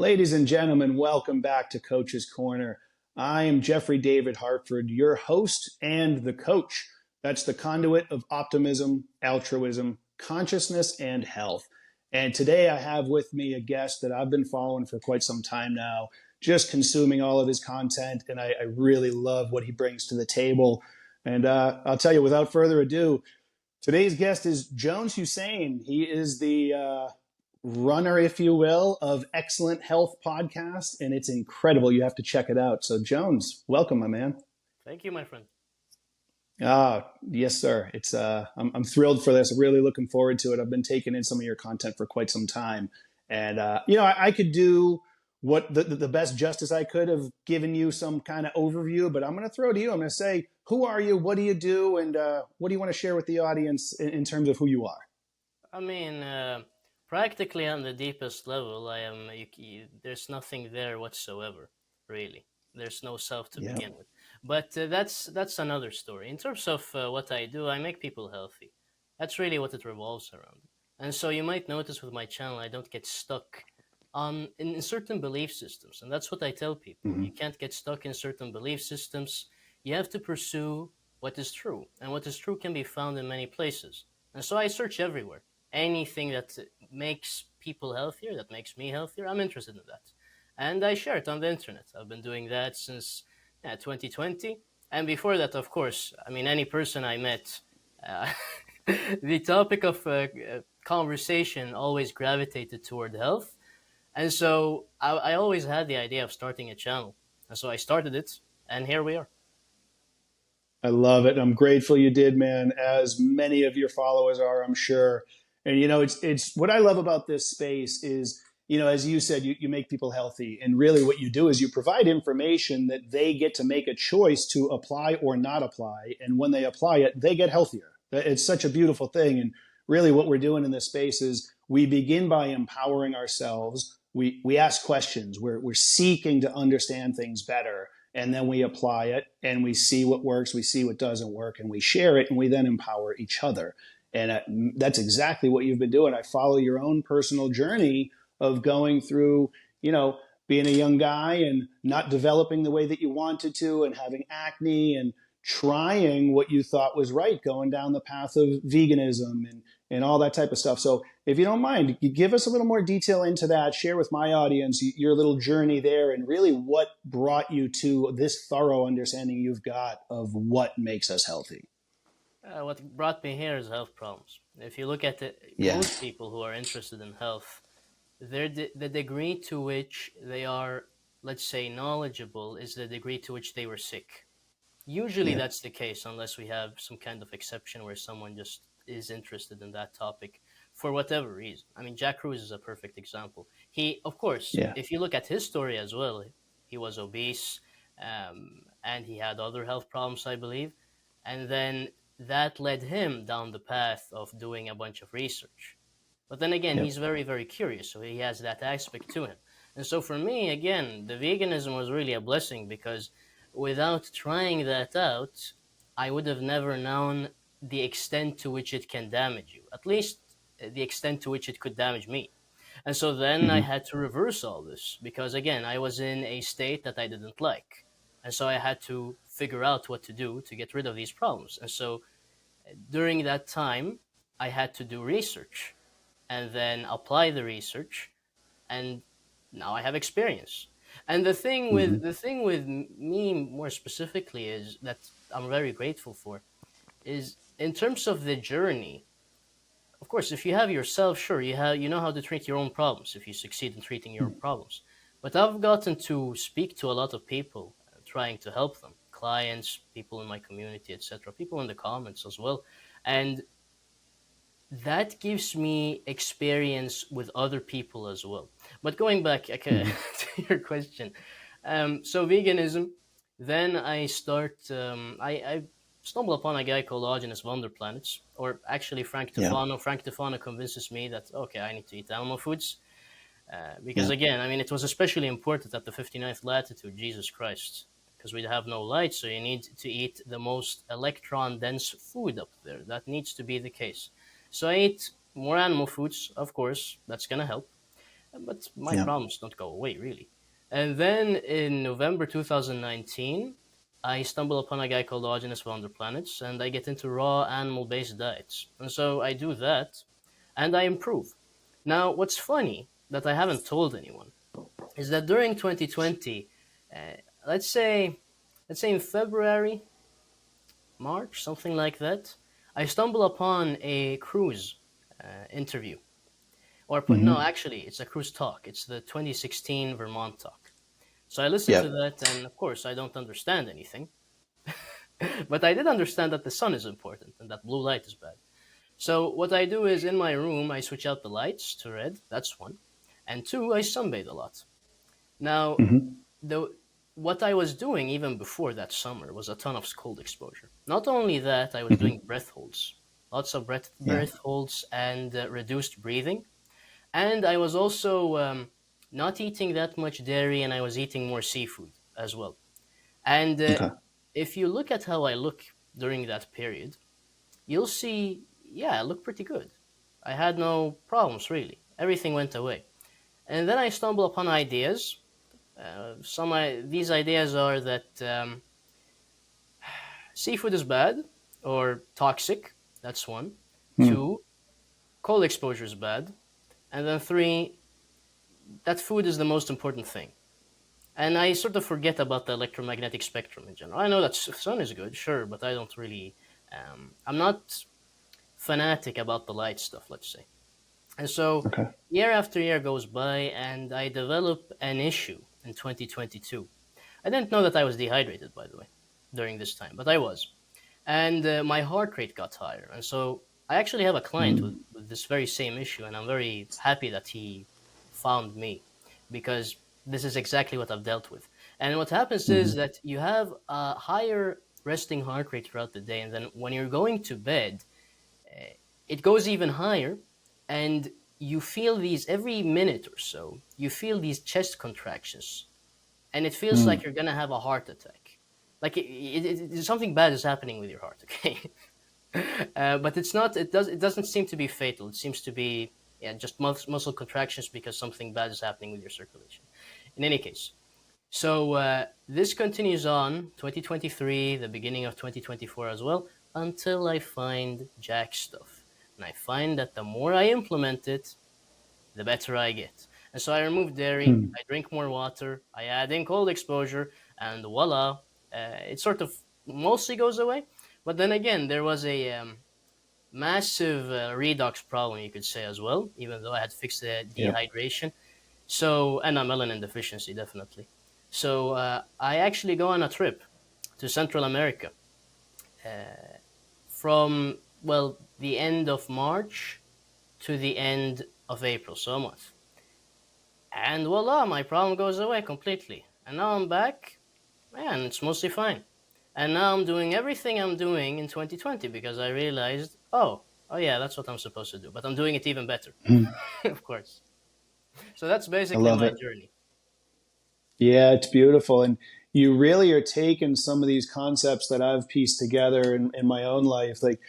Ladies and gentlemen, welcome back to Coach's Corner. I am Jeffrey David Hartford, your host and the coach. That's the conduit of optimism, altruism, consciousness, and health. And today I have with me a guest that I've been following for quite some time now, just consuming all of his content, and I really love what he brings to the table. And I'll tell you, without further ado, today's guest is Jones Hussein. He is the runner, if you will, of Excellent Health Podcast, and it's incredible. You have to check it out. So, Jones, welcome, my man. Thank you, my friend. Yes, sir. It's I'm thrilled for this. I'm really looking forward to it. I've been taking in some of your content for quite some time, and I could do what the best justice I could have given you some kind of overview, but I'm going to throw to you. I'm going to say, who are you? What do you do? And what do you want to share with the audience in terms of who you are? I mean, practically on the deepest level, I am. There's nothing there whatsoever, really. There's no self to begin with. But that's another story. In terms of what I do, I make people healthy. That's really what it revolves around. And so you might notice with my channel, I don't get stuck in certain belief systems. And that's what I tell people. Mm-hmm. You can't get stuck in certain belief systems. You have to pursue what is true. And what is true can be found in many places. And so I search everywhere. Anything that makes people healthier, that makes me healthier, I'm interested in that. And I share it on the internet. I've been doing that since 2020. And before that, of course, I mean, any person I met, the topic of conversation always gravitated toward health. And so I always had the idea of starting a channel. And so I started it, and here we are. I love it. I'm grateful you did, man, as many of your followers are, I'm sure. And, it's what I love about this space is, as you said, you make people healthy. And really what you do is you provide information that they get to make a choice to apply or not apply. And when they apply it, they get healthier. It's such a beautiful thing. And really what we're doing in this space is we begin by empowering ourselves. We ask questions. We're seeking to understand things better. And then we apply it and we see what works, we see what doesn't work, and we share it, and we then empower each other. And that's exactly what you've been doing. I follow your own personal journey of going through, being a young guy and not developing the way that you wanted to, and having acne, and trying what you thought was right, going down the path of veganism and all that type of stuff. So if you don't mind, you give us a little more detail into that, share with my audience your little journey there, and really what brought you to this thorough understanding you've got of what makes us healthy. What brought me here is health problems. If you look at most people who are interested in health, the degree to which they are, let's say, knowledgeable is the degree to which they were sick. Usually that's the case, unless we have some kind of exception where someone just is interested in that topic for whatever reason. I mean, Jack Cruz is a perfect example. He, of course, if you look at his story as well, he was obese, and he had other health problems, I believe. And then that led him down the path of doing a bunch of research. But then again, he's very, very curious, so he has that aspect to him. And so for me, again, the veganism was really a blessing, because without trying that out, I would have never known the extent to which it can damage you, at least the extent to which it could damage me. And so then I had to reverse all this, because again, I was in a state that I didn't like. And so I had to figure out what to do to get rid of these problems. And so during that time, I had to do research and then apply the research. And now I have experience. And the thing with me more specifically is that I'm very grateful for is in terms of the journey. Of course, if you have yourself, sure, you know how to treat your own problems if you succeed in treating your own problems. But I've gotten to speak to a lot of people trying to help them, clients, people in my community, etc., people in the comments as well. And that gives me experience with other people as well. But going back to your question, so veganism, then I I stumble upon a guy called Augenus Wonderplanets, or actually Frank Tufano. Frank Tufano convinces me that, okay, I need to eat animal foods. Because again, I mean, it was especially important at the 59th latitude, Jesus Christ, because we have no light, so you need to eat the most electron-dense food up there. That needs to be the case. So I eat more animal foods, of course, that's going to help. but my Yeah. problems don't go away really. And then in November 2019, I stumble upon a guy called Diogenes von der Planets, and I get into raw animal-based diets. And so I do that, and I improve. Now, what's funny that I haven't told anyone is that during 2020, uh, let's say, let's say in February, March, something like that, I stumble upon a cruise interview. Or put no, Hmm. actually, it's a cruise talk. It's the 2016 Vermont talk. So I listened to Yep. that, and of course, I don't understand anything. But I did understand that the sun is important and that blue light is bad. So what I do is in my room, I switch out the lights to red. That's one. And two, I sunbathe a lot. Now, Hmm. the what I was doing even before that summer was a ton of cold exposure. Not only that, I was Hmm. doing breath holds, lots of Yeah. breath holds and reduced breathing. And I was also not eating that much dairy, and I was eating more seafood as well. And Okay. if you look at how I look during that period, you'll see, yeah, I look pretty good. I had no problems really. Everything went away. And then I stumble upon ideas. These ideas are that seafood is bad or toxic. That's one. Hmm. Two, cold exposure is bad. And then three, that food is the most important thing. And I sort of forget about the electromagnetic spectrum in general. I know that sun is good, sure, but I don't really. I'm not fanatic about the light stuff, let's say. And so, Okay. year after year goes by, and I develop an issue in 2022. I didn't know that I was dehydrated, by the way, during this time, but I was. And my heart rate got higher. And so, I actually have a client Hmm. with this very same issue, and I'm very happy that he found me because this is exactly what I've dealt with. And what happens is Hmm. that you have a higher resting heart rate throughout the day, and then when you're going to bed, it goes even higher, and you feel these every minute or so. You feel these chest contractions, and it feels like Hmm. you're gonna have a heart attack. Like something bad is happening with your heart. Okay, but it's not. It doesn't seem to be fatal. It seems to be, yeah, just muscle contractions because something bad is happening with your circulation. In any case, so this continues on 2023, the beginning of 2024 as well, until I find Jack stuff. And I find that the more I implement it, the better I get. And so I remove dairy, Hmm. I drink more water, I add in cold exposure, and voila, it sort of mostly goes away. But then again, there was a massive redox problem, you could say, as well, even though I had fixed the Yep. dehydration. So, and a melanin deficiency, definitely. So, I actually go on a trip to Central America from, well, the end of March to the end of April, so a month. And voila, my problem goes away completely. And now I'm back, and it's mostly fine. And now I'm doing everything I'm doing in 2020 because I realized, oh yeah, that's what I'm supposed to do. But I'm doing it even better, Hmm. of course. So that's I basically love my it. journey. Yeah, it's beautiful. And you really are taking some of these concepts that I've pieced together in my own life. Like,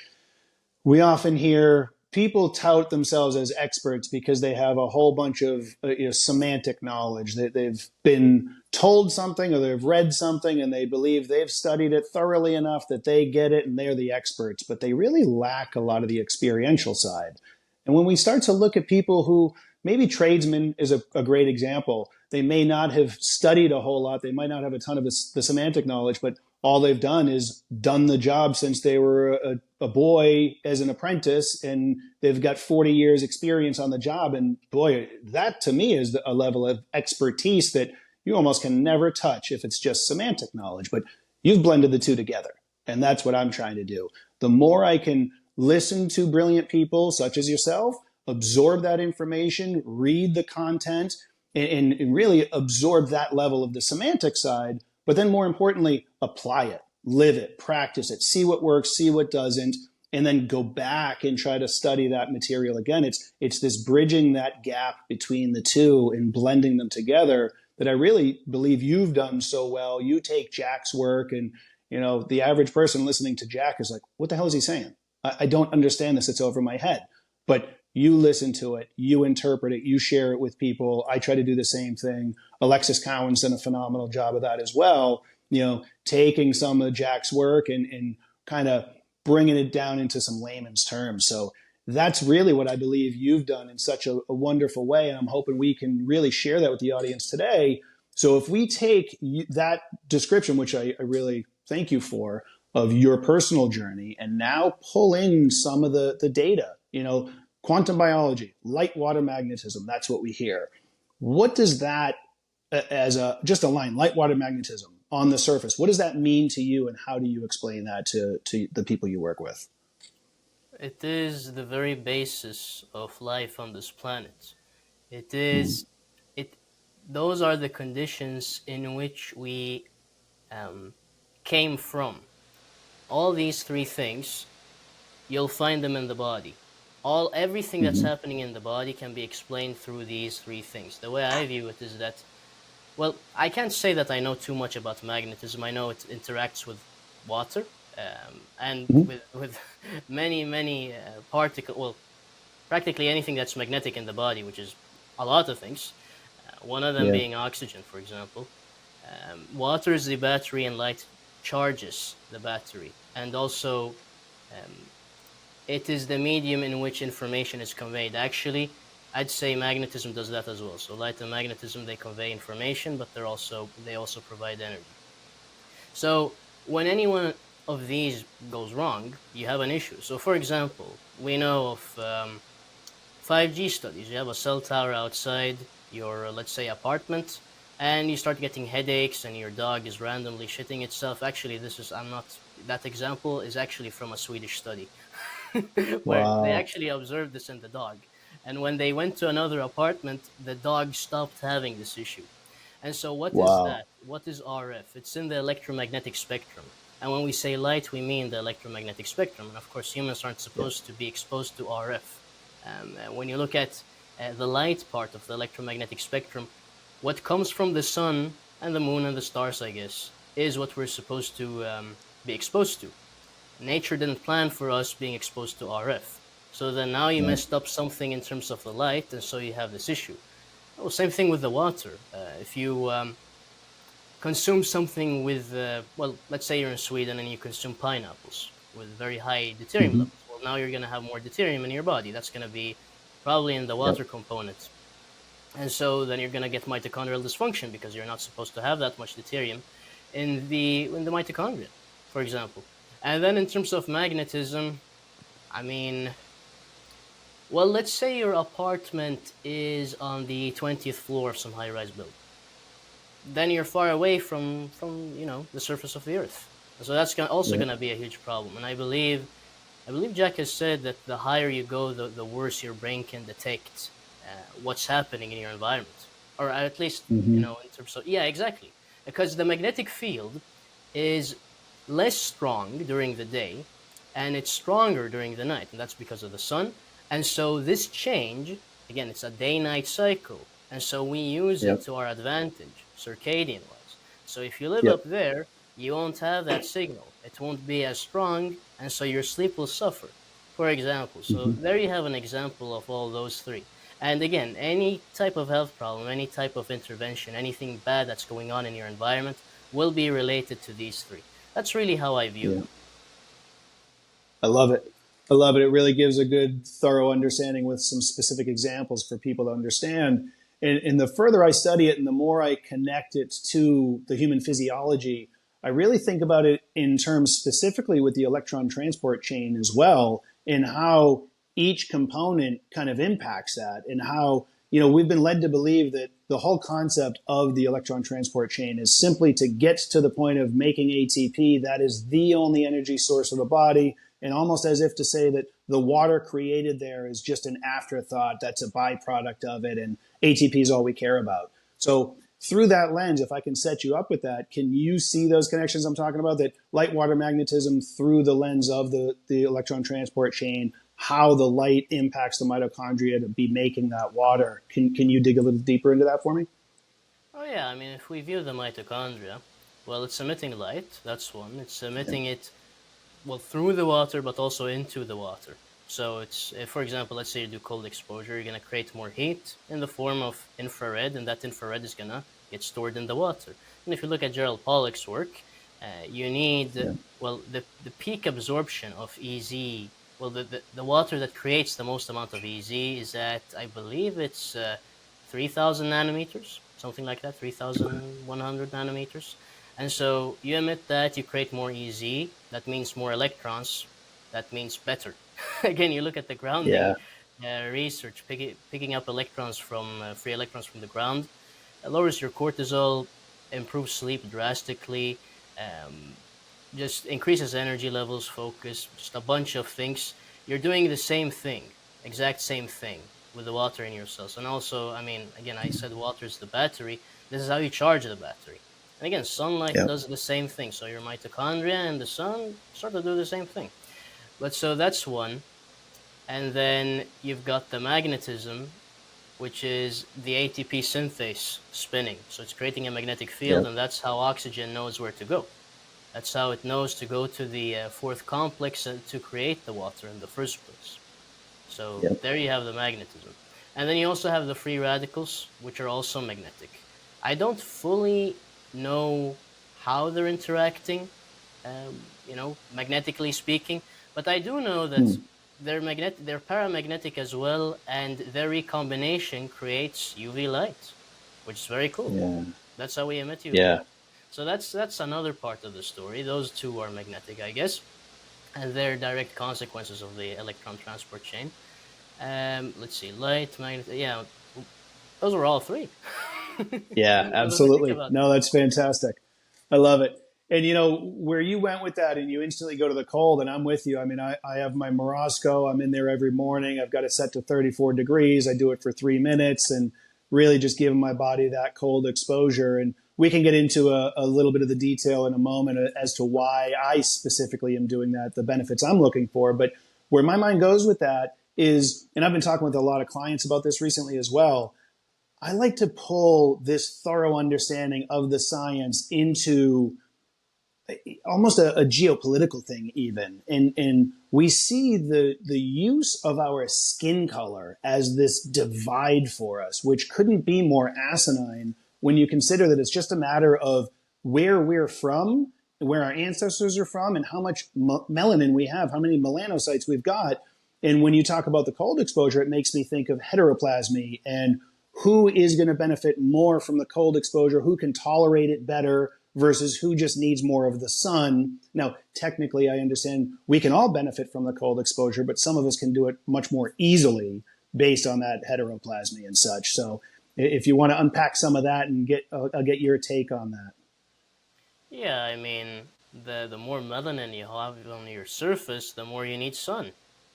we often hear people tout themselves as experts because they have a whole bunch of semantic knowledge. They've been told something or they've read something and they believe they've studied it thoroughly enough that they get it and they're the experts, but they really lack a lot of the experiential side. And when we start to look at people who, maybe tradesmen is a great example, they may not have studied a whole lot, they might not have a ton of the semantic knowledge, but all they've done is done the job since they were a boy as an apprentice, and they've got 40 years experience on the job. And boy, that to me is a level of expertise that you almost can never touch if it's just semantic knowledge. But you've blended the two together, and that's what I'm trying to do. The more I can listen to brilliant people such as yourself, absorb that information, read the content, and really absorb that level of the semantic side, but then more importantly, apply it, live it, practice it, see what works, see what doesn't, and then go back and try to study that material again. It's this bridging that gap between the two and blending them together that I really believe you've done so well. You take Jack's work, and the average person listening to Jack is like, what the hell is he saying? I don't understand this. It's over my head. But You listen to it, you interpret it, you share it with people. I try to do the same thing. Alexis Cowan's done a phenomenal job of that as well. Taking some of Jack's work and kind of bringing it down into some layman's terms. So that's really what I believe you've done in such a wonderful way. And I'm hoping we can really share that with the audience today. So if we take that description, which I really thank you for, of your personal journey, and now pull in some of the data, quantum biology, light water magnetism, that's what we hear. What does that, as just a line, light water magnetism on the surface, what does that mean to you, and how do you explain that to the people you work with? It is the very basis of life on this planet. It Mm-hmm. is it. Those are the conditions in which we um, came from. All these three things, you'll find them in the body. Everything that's Mm-hmm. happening in the body can be explained through these three things. The way I view it is that, well, I can't say that I know too much about magnetism. I know it interacts with water, and Mm-hmm. with many particle. Well, practically anything that's magnetic in the body, which is a lot of things. One of them Yeah. being oxygen, for example. Water is the battery, and light charges the battery, and also um, it is the medium in which information is conveyed. Actually, I'd say magnetism does that as well. So light and magnetism, they convey information, but they also provide energy. So when any one of these goes wrong, you have an issue. So for example, we know of 5G studies. You have a cell tower outside your, let's say, apartment, and you start getting headaches, and your dog is randomly shitting itself. Actually, I'm not, that example is actually from a Swedish study where they Wow. actually observed this in the dog. And when they went to another apartment, the dog stopped having this issue. And so, what is Wow. that? What is RF? It's in the electromagnetic spectrum. And when we say light, we mean the electromagnetic spectrum. And of course, humans aren't Yeah. supposed to be exposed to RF. When you look at the light part of the electromagnetic spectrum, what comes from the sun and the moon and the stars, I guess, is what we're supposed to be exposed to. Nature didn't plan for us being exposed to RF. So then now you Right. messed up something in terms of the light, and so you have this issue. Oh, same thing with the water. If you consume something with, well, let's say you're in Sweden and you consume pineapples with very high deuterium Mm-hmm. levels. Well, now you're going to have more deuterium in your body. That's going to be probably in the water Yep. component. And so then you're going to get mitochondrial dysfunction because you're not supposed to have that much deuterium in the mitochondria, for example. And then in terms of magnetism, I mean, well, let's say your apartment is on the 20th floor of some high-rise building. Then you're far away from the surface of the earth. So that's also Yeah. going to be a huge problem. And I believe Jack has said that the higher you go, the worse your brain can detect what's happening in your environment, or at least Mm-hmm. in terms of, yeah, exactly, because the magnetic field is less strong during the day, and it's stronger during the night, and that's because of the sun. And so this change, again, it's a day-night cycle, and so we use it Yep. to our advantage, circadian wise. So if you live Yep. up there, you won't have that signal. It won't be as strong, and so your sleep will suffer, for example. So Mm-hmm. there you have an example of all those three. And again, any type of health problem, any type of intervention, anything bad that's going on in your environment will be related to these three. That's really how I view Yeah. them. I love it. I love it. It really gives a good, thorough understanding with some specific examples for people to understand. And the further I study it and the more I connect it to the human physiology, I really think about it in terms specifically with the electron transport chain as well, and how each component kind of impacts that, and how, we've been led to believe that the whole concept of the electron transport chain is simply to get to the point of making ATP. That is the only energy source of the body, and almost as if to say that the water created there is just an afterthought, that's a byproduct of it, and ATP is all we care about. So through that lens, if I can set you up with that, can you see those connections I'm talking about? That light water magnetism through the lens of the electron transport chain, how the light impacts the mitochondria to be making that water. Can you dig a little deeper into that for me? Oh, yeah, I mean, if we view the mitochondria, well, it's emitting light, that's one. It's emitting it, well, through the water, but also into the water. So it's, if, for example, let's say you do cold exposure, you're gonna create more heat in the form of infrared, and that infrared is gonna get stored in the water. And if you look at Gerald Pollack's work, you need, Yeah. well, the peak absorption of EZ. Well, the water that creates the most amount of EZ is at, I believe it's 3,000 nanometers, something like that, 3,100 nanometers. And so you emit that, you create more EZ. That means more electrons. That means better. Again, you look at the grounding Yeah. research, picking up electrons from free electrons from the ground. It lowers your cortisol, improves sleep drastically, um, just increases energy levels, focus, just a bunch of things. You're doing the same thing, exact same thing with the water in your cells. And also, I mean, again, I said water is the battery. This is how you charge the battery. And again, sunlight Yeah. does the same thing. So your mitochondria and the sun start to do the same thing. But so that's one. And then you've got the magnetism, which is the ATP synthase spinning. So it's creating a magnetic Yeah. field, and that's how oxygen knows where to go. That's how it knows to go to the fourth complex to create the water in the first place. So Yeah. there you have the magnetism. And then you also have the free radicals, which are also magnetic. I don't fully know how they're interacting, magnetically speaking, but I do know that Hmm. they're paramagnetic as well, and their recombination creates UV light, which is very cool. Yeah. That's how we emit UV Yeah. light. So that's another part of the story. Those two are magnetic, I guess, and they're direct consequences of the electron transport chain. Let's see, light, magnet. Yeah, those were all three. Yeah. Now that I think Absolutely. about it. No, that's fantastic. I love it. And you know, where you went with that and you instantly go to the cold, and I'm with you. I mean, I have my Morosco. I'm in there every morning. I've got it set to 34 degrees. I do it for 3 minutes and really just giving my body that cold exposure. And we can get into a little bit of the detail in a moment as to why I specifically am doing that, the benefits I'm looking for. But where my mind goes with that is, and I've been talking with a lot of clients about this recently as well, I like to pull this thorough understanding of the science into almost a geopolitical thing even, and we see the use of our skin color as this divide for us, which couldn't be more asinine when you consider that it's just a matter of where we're from, where our ancestors are from, and how much melanin we have, how many melanocytes we've got. And when you talk about the cold exposure, it makes me think of heteroplasmy and who is going to benefit more from the cold exposure, who can tolerate it better versus who just needs more of the sun. Now, technically, I understand we can all benefit from the cold exposure, but some of us can do it much more easily based on that heteroplasmy and such. So, if you want to unpack some of that and I'll get your take on that. Yeah, I mean, the more melanin you have on your surface, the more you need sun.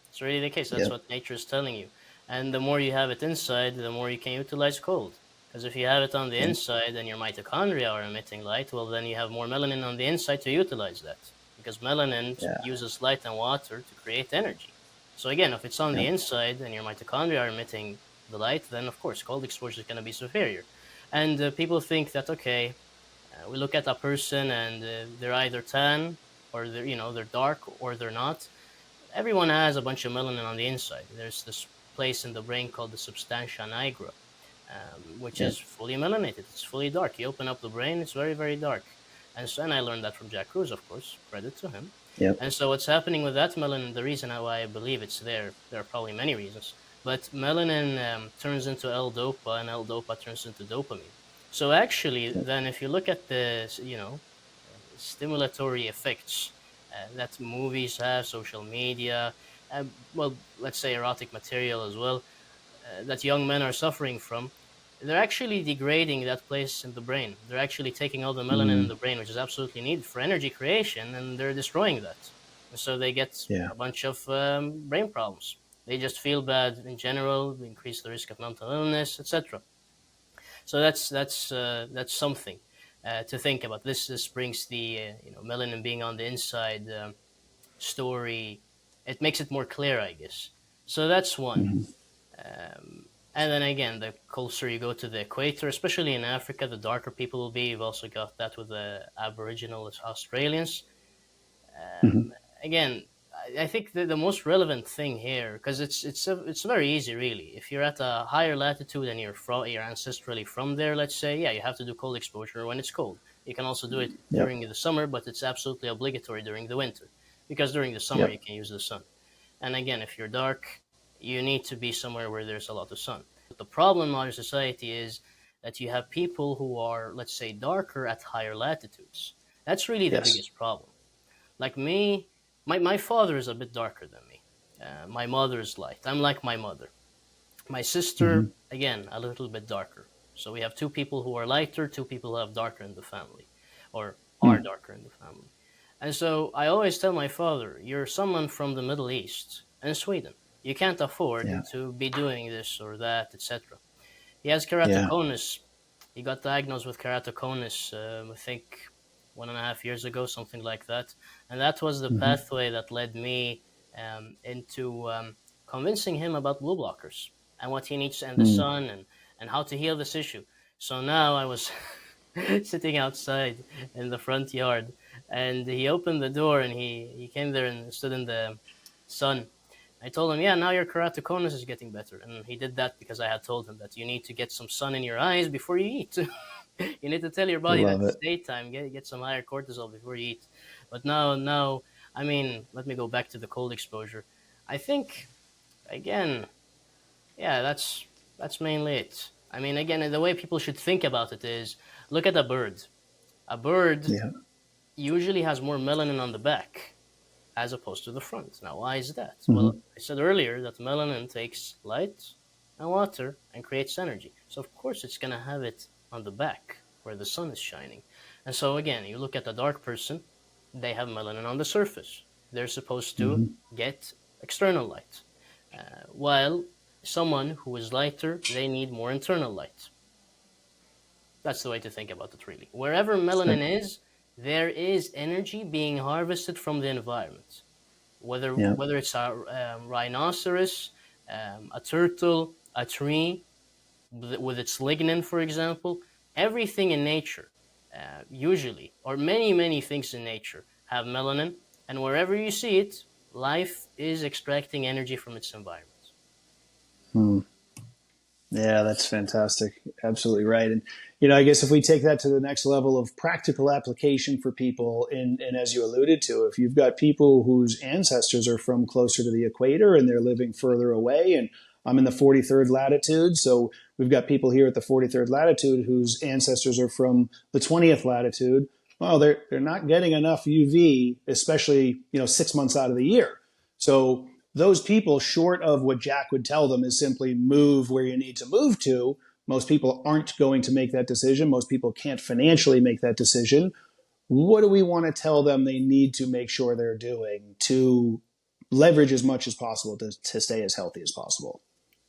It's really the case. That's Yeah, what nature is telling you. And the more you have it inside, the more you can utilize cold. Because if you have it on the yeah, inside and your mitochondria are emitting light, well, then you have more melanin on the inside to utilize that. Because melanin yeah, uses light and water to create energy. So again, if it's on yeah. the inside and your mitochondria are emitting the light, then of course cold exposure is going to be superior. And people think that, okay, we look at a person and they're either tan or they're dark or they're not. Everyone has a bunch of melanin on the inside. There's this place in the brain called the substantia nigra, which Yeah. is fully melanated. It's fully dark. You open up the brain, it's very, very dark. And I learned that from Jack Cruz, of course. Credit to him. Yeah. And so what's happening with that melanin, the reason why I believe it's there are probably many reasons, but melanin turns into L-DOPA and L-DOPA turns into dopamine. So actually, then if you look at the, stimulatory effects that movies have, social media, well, let's say erotic material as well, that young men are suffering from, they're actually degrading that place in the brain. They're actually taking all the melanin in Mm, the brain, which is absolutely needed for energy creation, and they're destroying that. And so they get yeah. a bunch of brain problems. They just feel bad in general, they increase the risk of mental illness, etc. So that's something to think about. This brings the melanin being on the inside story. It makes it more clear, I guess. So that's one. Mhm. And then again, the closer you go to the equator, especially in Africa, the darker people will be. You've also got that with the Aboriginal Australians. Mhm. Again, I think the most relevant thing here, because it's very easy really. If you're at a higher latitude and you're ancestrally from there, let's say, yeah, you have to do cold exposure when it's cold. You can also do it Yep. during the summer, but it's absolutely obligatory during the winter, because during the summer you Yep. can use the sun. And again, if you're dark, you need to be somewhere where there's a lot of sun. But the problem in modern society is that you have people who are, let's say, darker at higher latitudes. That's really the Yes. biggest problem. Like me, my father is a bit darker than me. My mother is light. I'm like my mother. My sister, Hmm. again, a little bit darker. So we have two people who are lighter, two people who have darker in the family, or are Mm. darker in the family. And so I always tell my father, you're someone from the Middle East and Sweden. You can't afford Yeah. to be doing this or that, etc. He has Yeah. keratoconus. He got diagnosed with keratoconus, I think 1.5 years ago, something like that. And that was the Hmm. pathway that led me into convincing him about blue blockers and what he needs and the Mm. sun and how to heal this issue. So now I was sitting outside in the front yard and he opened the door and he came there and stood in the sun. I told him, yeah, now your keratoconus is getting better. And he did that because I had told him that you need to get some sun in your eyes before you eat. You need to tell your body that Love it's it. daytime, get some higher cortisol before you eat. But now, I mean, let me go back to the cold exposure. I think, again, yeah, that's mainly it. I mean, again, the way people should think about it is look at a bird. A bird Yeah. usually has more melanin on the back as opposed to the front. Now, why is that? Hmm. Well, I said earlier that melanin takes light and water and creates energy. So, of course, it's going to have it on the back where the sun is shining. And so, again, you look at a dark person, they have melanin on the surface. They're supposed to Hmm. get external light. While someone who is lighter, they need more internal light. That's the way to think about it, really. Wherever melanin is, there is energy being harvested from the environment. Whether Yeah. whether it's a rhinoceros, a turtle, a tree with its lignin, for example, everything in nature, usually, or many things in nature have melanin, and wherever you see it, life is extracting energy from its environment. Mm. Yeah, that's fantastic. Absolutely right. And, I guess if we take that to the next level of practical application for people, and as you alluded to, if you've got people whose ancestors are from closer to the equator and they're living further away, and I'm in the 43rd latitude, so we've got people here at the 43rd latitude whose ancestors are from the 20th latitude. Well, they're not getting enough UV, especially 6 months out of the year. So those people, short of what Jack would tell them, is simply move where you need to move to. Most people aren't going to make that decision. Most people can't financially make that decision. What do we want to tell them they need to make sure they're doing to leverage as much as possible to stay as healthy as possible?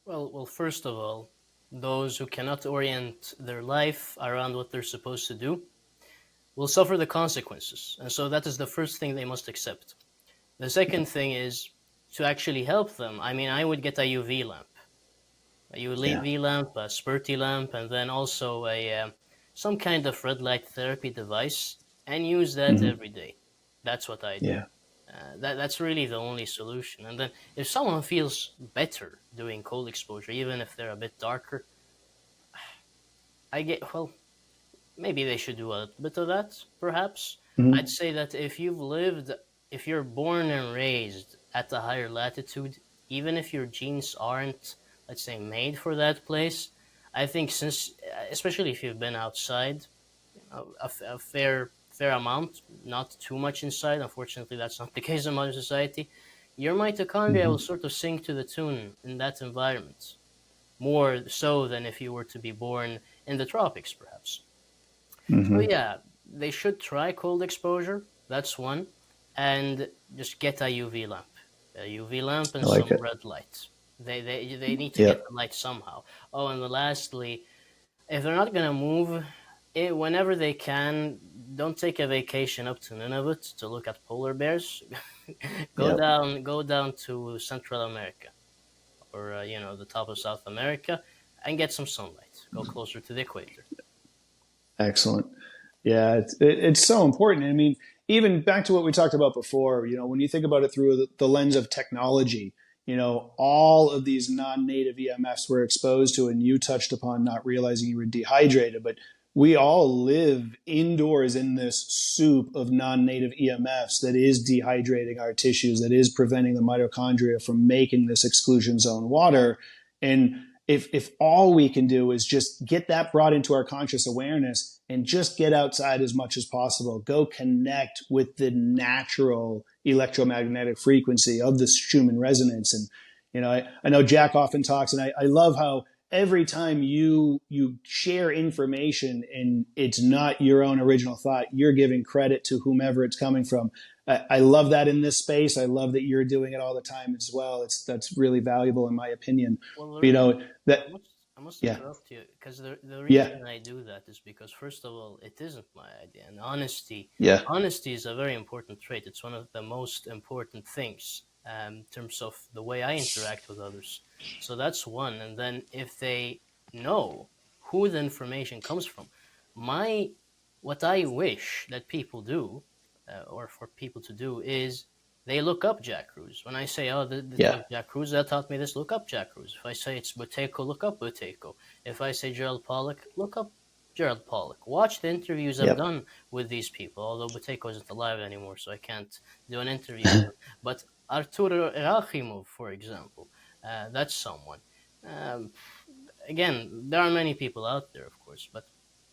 Well, first of all, those who cannot orient their life around what they're supposed to do will suffer the consequences, and so that is the first thing they must accept. The Yeah. second thing is to actually help them. I mean, I would get a UV lamp, a Yeah. UV lamp, a spurty lamp, and then also a some kind of red light therapy device, and use that Hmm. every day. That's what I do. Yeah. That's really the only solution. And then if someone feels better doing cold exposure, even if they're a bit darker, I get well. Maybe they should do a bit of that. Perhaps I'd Hmm. say that if you're born and raised at a higher latitude, even if your genes aren't, let's say, made for that place, I think since, especially if you've been outside a fair amount, not too much inside. Unfortunately, that's not the case in modern society. Your mitochondria will Hmm. sort of sing to the tune in that environment, more so than if you were to be born in the tropics, perhaps. So Hmm. yeah, they should try cold exposure. That's one, and just get a UV lamp I and like some it. red light. They need to Yeah. get the light somehow. Oh, and then lastly, if they're not gonna move, whenever they can, don't take a vacation up to Nunavut to look at polar bears. Yeah. Go down to Central America or the top of South America, and get some sunlight. Go closer to the equator. Excellent. Yeah, it's so important. I mean, even back to what we talked about before, when you think about it through the lens of technology, all of these non-native EMFs we're exposed to, and you touched upon not realizing you were dehydrated, but we all live indoors in this soup of non-native EMFs that is dehydrating our tissues, that is preventing the mitochondria from making this exclusion zone water. And if all we can do is just get that brought into our conscious awareness and just get outside as much as possible, go connect with the natural electromagnetic frequency of the Schumann resonance. And, I know Jack often talks, and I love how every time you share information and it's not your own original thought, you're giving credit to whomever it's coming from. I love that in this space. I love that you're doing it all the time as well. That's really valuable in my opinion. Well, That I must yeah, interrupt you because the yeah, reason I do that is because, first of all, it isn't my idea, and honesty yeah, honesty is a very important trait. It's one of the most important things in terms of the way I interact with others. So that's one. And then if they know who the information comes from, my what I wish that people do, or for people to do, is they look up Jack Cruz. When I say, oh, this yeah, was Jack Cruz, that taught me this, look up Jack Cruz. If I say it's Buteyko, look up Buteyko. If I say Gerald Pollack, look up Gerald Pollack. Watch the interviews I've yep, done with these people, although Buteyko isn't alive anymore, so I can't do an interview with him. But Artur Rakhimov, for example, that's someone. Um, Again, there are many people out there, of course, but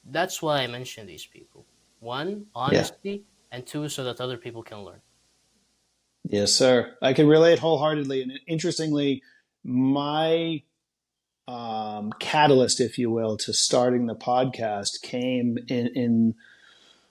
that's why I mention these people. One, yeah. honesty, and two, so that other people can learn. Yes, sir. I can relate wholeheartedly. And interestingly, my catalyst, if you will, to starting the podcast came in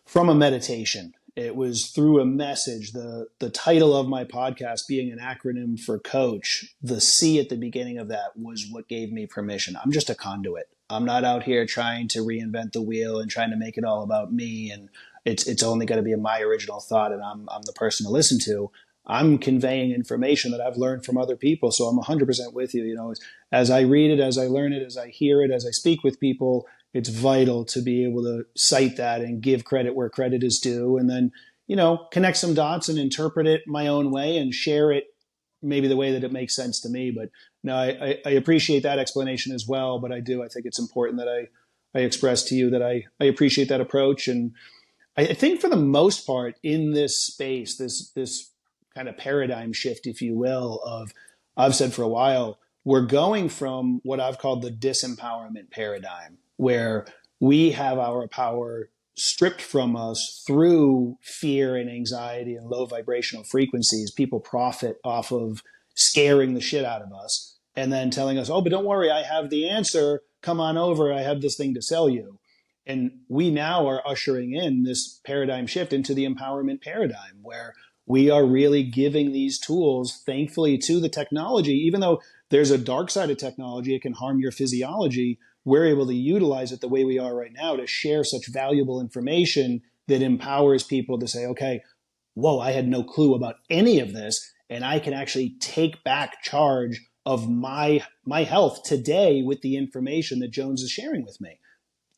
from a meditation. It was through a message. The title of my podcast being an acronym for coach, the C at the beginning of that was what gave me permission. I'm just a conduit. I'm not out here trying to reinvent the wheel and trying to make it all about me. And it's only going to be my original thought, and I'm the person to listen to. I'm conveying information that I've learned from other people. So I'm 100% with you. As I read it, as I learn it, as I hear it, as I speak with people, it's vital to be able to cite that and give credit where credit is due. And then, connect some dots and interpret it my own way and share it maybe the way that it makes sense to me. But no, I appreciate that explanation as well. But I think it's important that I express to you that I appreciate that approach. And I think for the most part in this space, this kind of paradigm shift, if you will, of I've said for a while, we're going from what I've called the disempowerment paradigm, where we have our power stripped from us through fear and anxiety and low vibrational frequencies. People profit off of scaring the shit out of us and then telling us, oh, but don't worry, I have the answer. Come on over. I have this thing to sell you. And we now are ushering in this paradigm shift into the empowerment paradigm, where we are really giving these tools, thankfully, to the technology. Even though there's a dark side of technology, it can harm your physiology. We're able to utilize it the way we are right now to share such valuable information that empowers people to say, okay, whoa, I had no clue about any of this, and I can actually take back charge of my health today with the information that Jones is sharing with me.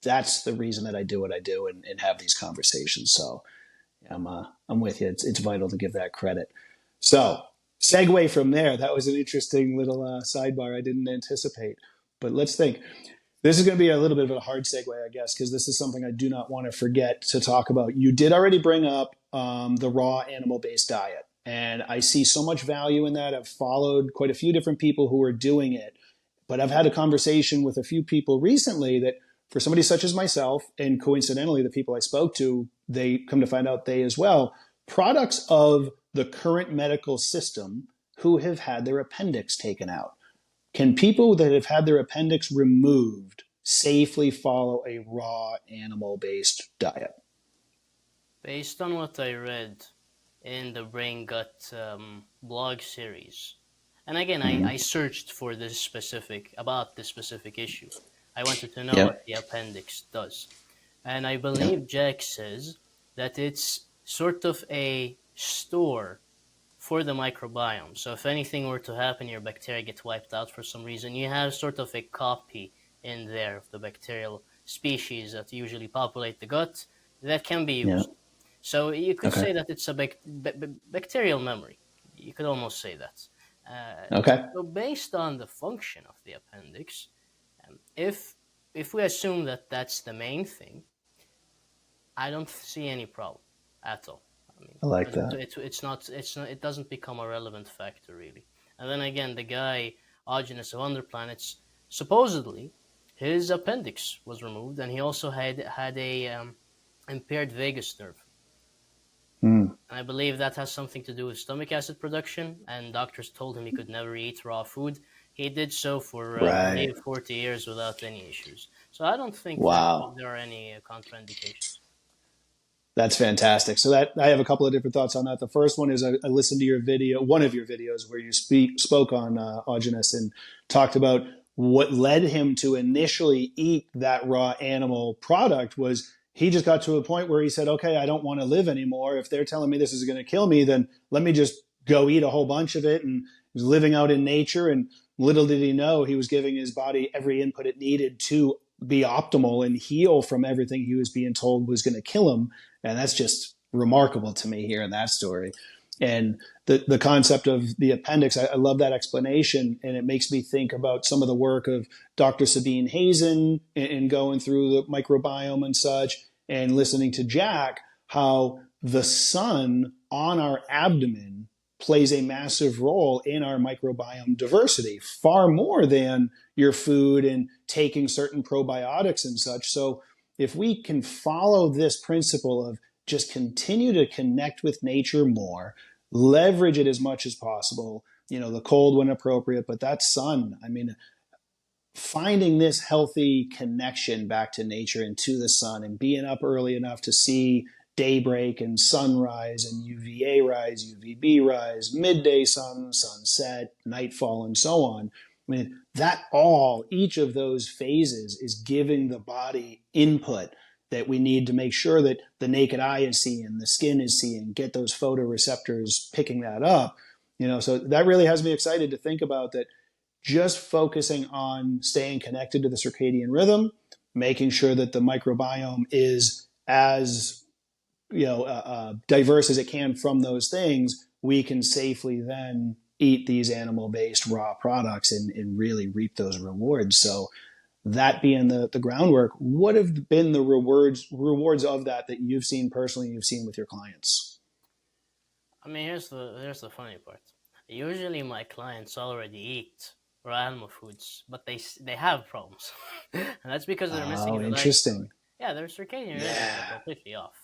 That's the reason that I do what I do and have these conversations. So I'm with you. It's vital to give that credit. So segue from there. That was an interesting little sidebar I didn't anticipate. But let's think. This is going to be a little bit of a hard segue, I guess, because this is something I do not want to forget to talk about. You did already bring up the raw animal-based diet, and I see so much value in that. I've followed quite a few different people who are doing it, but I've had a conversation with a few people recently that for somebody such as myself, and coincidentally, the people I spoke to, they come to find out they as well, products of the current medical system who have had their appendix taken out. Can people that have had their appendix removed safely follow a raw animal-based diet? Based on what I read in the Brain Gut blog series, and again, I searched for about this specific issue. I wanted to know what the appendix does. And I believe Jack says that it's sort of a store for the microbiome. So if anything were to happen, your bacteria get wiped out for some reason, you have sort of a copy in there of the bacterial species that usually populate the gut that can be used. So you could Okay. say that it's a bacterial memory. You could almost say that. Okay. So based on the function of the appendix, if we assume that that's the main thing, I don't see any problem at all. I mean, I like because that. it doesn't become a relevant factor really. And then again, the guy Augenes of Under Planets, supposedly his appendix was removed, and he also had a impaired vagus nerve. Mm. I believe that has something to do with stomach acid production, and doctors told him he could never eat raw food. He did so for, I Right. believe, 40 years without any issues. So I don't think Wow. there are any contraindications. That's fantastic. So that I have a couple of different thoughts on that. The first one is I listened to your video, one of your videos where you spoke on Augenes and talked about what led him to initially eat that raw animal product was he just got to a point where he said, okay, I don't want to live anymore. If they're telling me this is going to kill me, then let me just go eat a whole bunch of it. And he was living out in nature. And little did he know he was giving his body every input it needed to be optimal and heal from everything he was being told was going to kill him. And that's just remarkable to me hearing that story. And the concept of the appendix, I love that explanation. And it makes me think about some of the work of Dr. Sabine Hazen in going through the microbiome and such, and listening to Jack, how the sun on our abdomen plays a massive role in our microbiome diversity, far more than your food and taking certain probiotics and such. So if we can follow this principle of just continue to connect with nature more, leverage it as much as possible, the cold when appropriate, but that sun, I mean, finding this healthy connection back to nature and to the sun and being up early enough to see daybreak and sunrise and UVA rise, UVB rise, midday sun, sunset, nightfall, and so on. I mean, each of those phases is giving the body input that we need to make sure that the naked eye is seeing, the skin is seeing, get those photoreceptors picking that up. So that really has me excited to think about that. Just focusing on staying connected to the circadian rhythm, making sure that the microbiome is as diverse as it can from those things, we can safely then eat these animal-based raw products and really reap those rewards. So that being the groundwork, what have been the rewards of that you've seen personally, you've seen with your clients? I mean, here's the funny part. Usually my clients already eat raw animal foods, but they have problems. And that's because they're missing the interesting. Yeah, their circadian rhythms are completely off.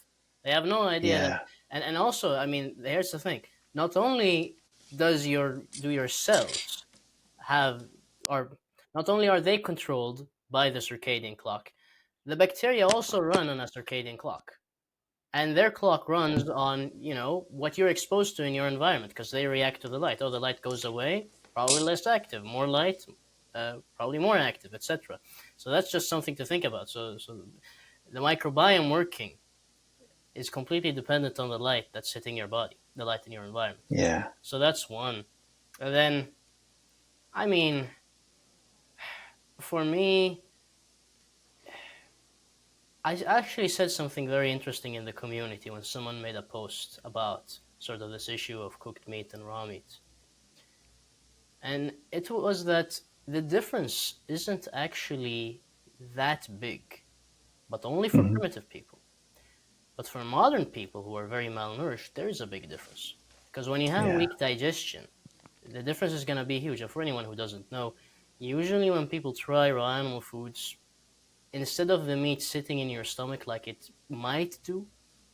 They have no idea that, and also, I mean, here's the thing. Not only do your cells have, or not only are they controlled by the circadian clock, the bacteria also run on a circadian clock. And their clock runs on, what you're exposed to in your environment, because they react to the light. Oh, the light goes away, probably less active. More light, probably more active, etc. So that's just something to think about. So the microbiome working is completely dependent on the light that's hitting your body, the light in your environment. Yeah. So that's one. And then, I mean, for me, I actually said something very interesting in the community when someone made a post about sort of this issue of cooked meat and raw meat. And it was that the difference isn't actually that big, but only for primitive people. But for modern people who are very malnourished, there is a big difference. Because when you have weak digestion, the difference is going to be huge. And for anyone who doesn't know, usually when people try raw animal foods, instead of the meat sitting in your stomach like it might do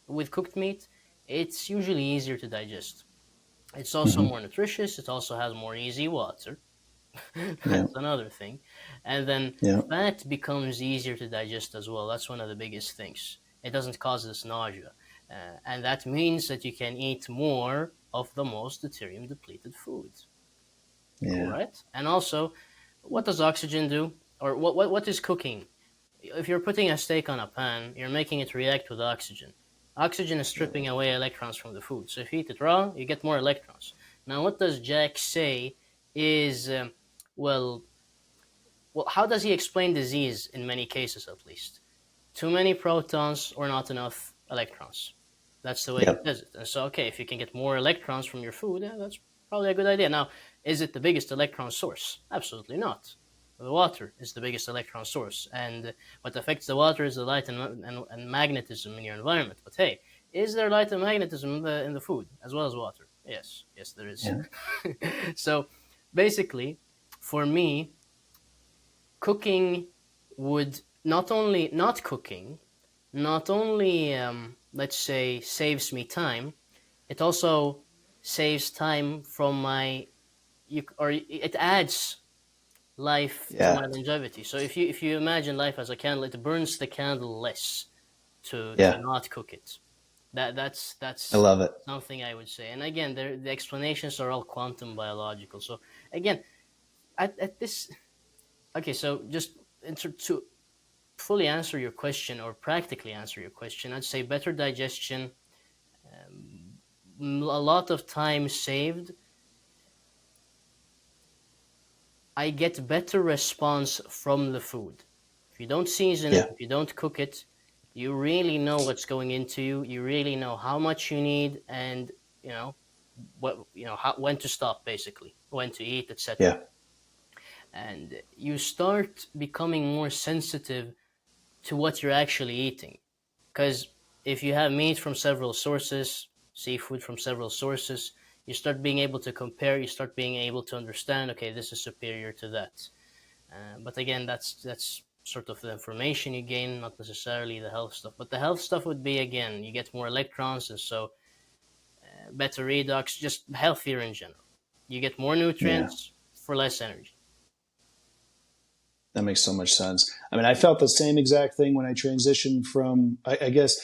with cooked meat, it's usually easier to digest. It's also more nutritious. It also has more easy water. That's another thing. And then fat becomes easier to digest as well. That's one of the biggest things. It doesn't cause this nausea. And that means that you can eat more of the most deuterium depleted foods. Yeah. Right? And also, what does oxygen do? Or what is cooking? If you're putting a steak on a pan, you're making it react with oxygen. Oxygen is stripping away electrons from the food. So if you eat it raw, you get more electrons. Now, what does Jack say is, how does he explain disease in many cases at least? Too many protons or not enough electrons. That's the way it does it. And so, okay, if you can get more electrons from your food, that's probably a good idea. Now, is it the biggest electron source? Absolutely not. The water is the biggest electron source, and what affects the water is the light and magnetism in your environment. But hey, is there light and magnetism in the food as well as water? Yes, there is. Yeah. So, basically, for me, cooking would not only let's say saves me time, it also saves time from it adds life to my longevity. So if you imagine life as a candle, it burns the candle less to not cook it. That's I love it. something I would say. And again, the explanations are all quantum biological. So again, at this, okay, so just to fully answer your question or practically answer your question, I'd say better digestion, a lot of time saved. I get better response from the food. If you don't season it, if you don't cook it, you really know what's going into you. You really know how much you need, and when to stop, basically, when to eat, etc. And you start becoming more sensitive to what you're actually eating. Because if you have meat from several sources, seafood from several sources, you start being able to compare, you start being able to understand, okay, this is superior to that. But again, that's sort of the information you gain, not necessarily the health stuff. But the health stuff would be, again, you get more electrons, and so better redox, just healthier in general. You get more nutrients for less energy. That makes so much sense. I mean, I felt the same exact thing when I transitioned from, I guess,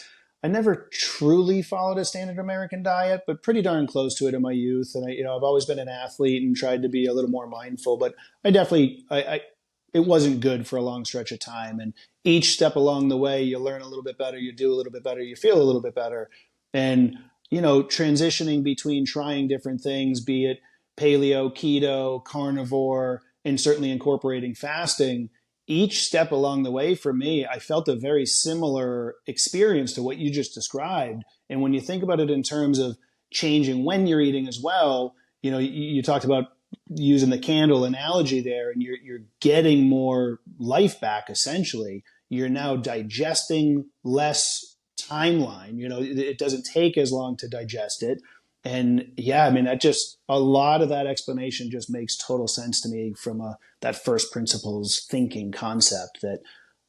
I never truly followed a standard American diet, but pretty darn close to it in my youth. And I've always been an athlete and tried to be a little more mindful, but I definitely, it wasn't good for a long stretch of time. And each step along the way, you learn a little bit better, you do a little bit better, you feel a little bit better. And, transitioning between trying different things, be it paleo, keto, carnivore, and certainly incorporating fasting, each step along the way for me, I felt a very similar experience to what you just described. And when you think about it in terms of changing when you're eating as well, you talked about using the candle analogy there, and you're getting more life back, essentially. You're now digesting less timeline. It doesn't take as long to digest it. And yeah, I mean, a lot of that explanation just makes total sense to me from that first principles thinking concept, that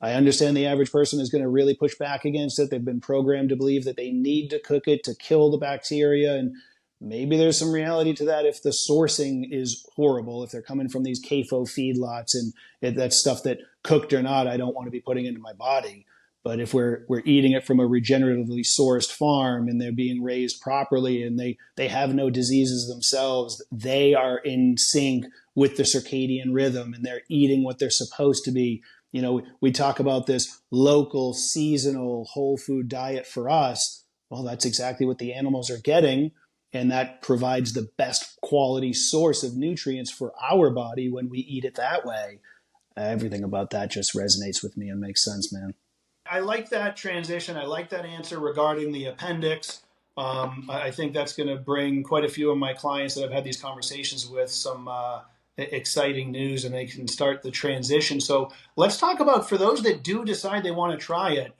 I understand the average person is going to really push back against it. They've been programmed to believe that they need to cook it to kill the bacteria. And maybe there's some reality to that if the sourcing is horrible, if they're coming from these CAFO feedlots and that's stuff that, cooked or not, I don't want to be putting into my body. But if we're eating it from a regeneratively sourced farm and they're being raised properly and they have no diseases themselves, they are in sync with the circadian rhythm and they're eating what they're supposed to be. We talk about this local, seasonal, whole food diet for us. Well, that's exactly what the animals are getting. And that provides the best quality source of nutrients for our body when we eat it that way. Everything about that just resonates with me and makes sense, man. I like that transition. I like that answer regarding the appendix. I think that's going to bring quite a few of my clients that I've had these conversations with some exciting news, and they can start the transition. So let's talk about, for those that do decide they want to try it,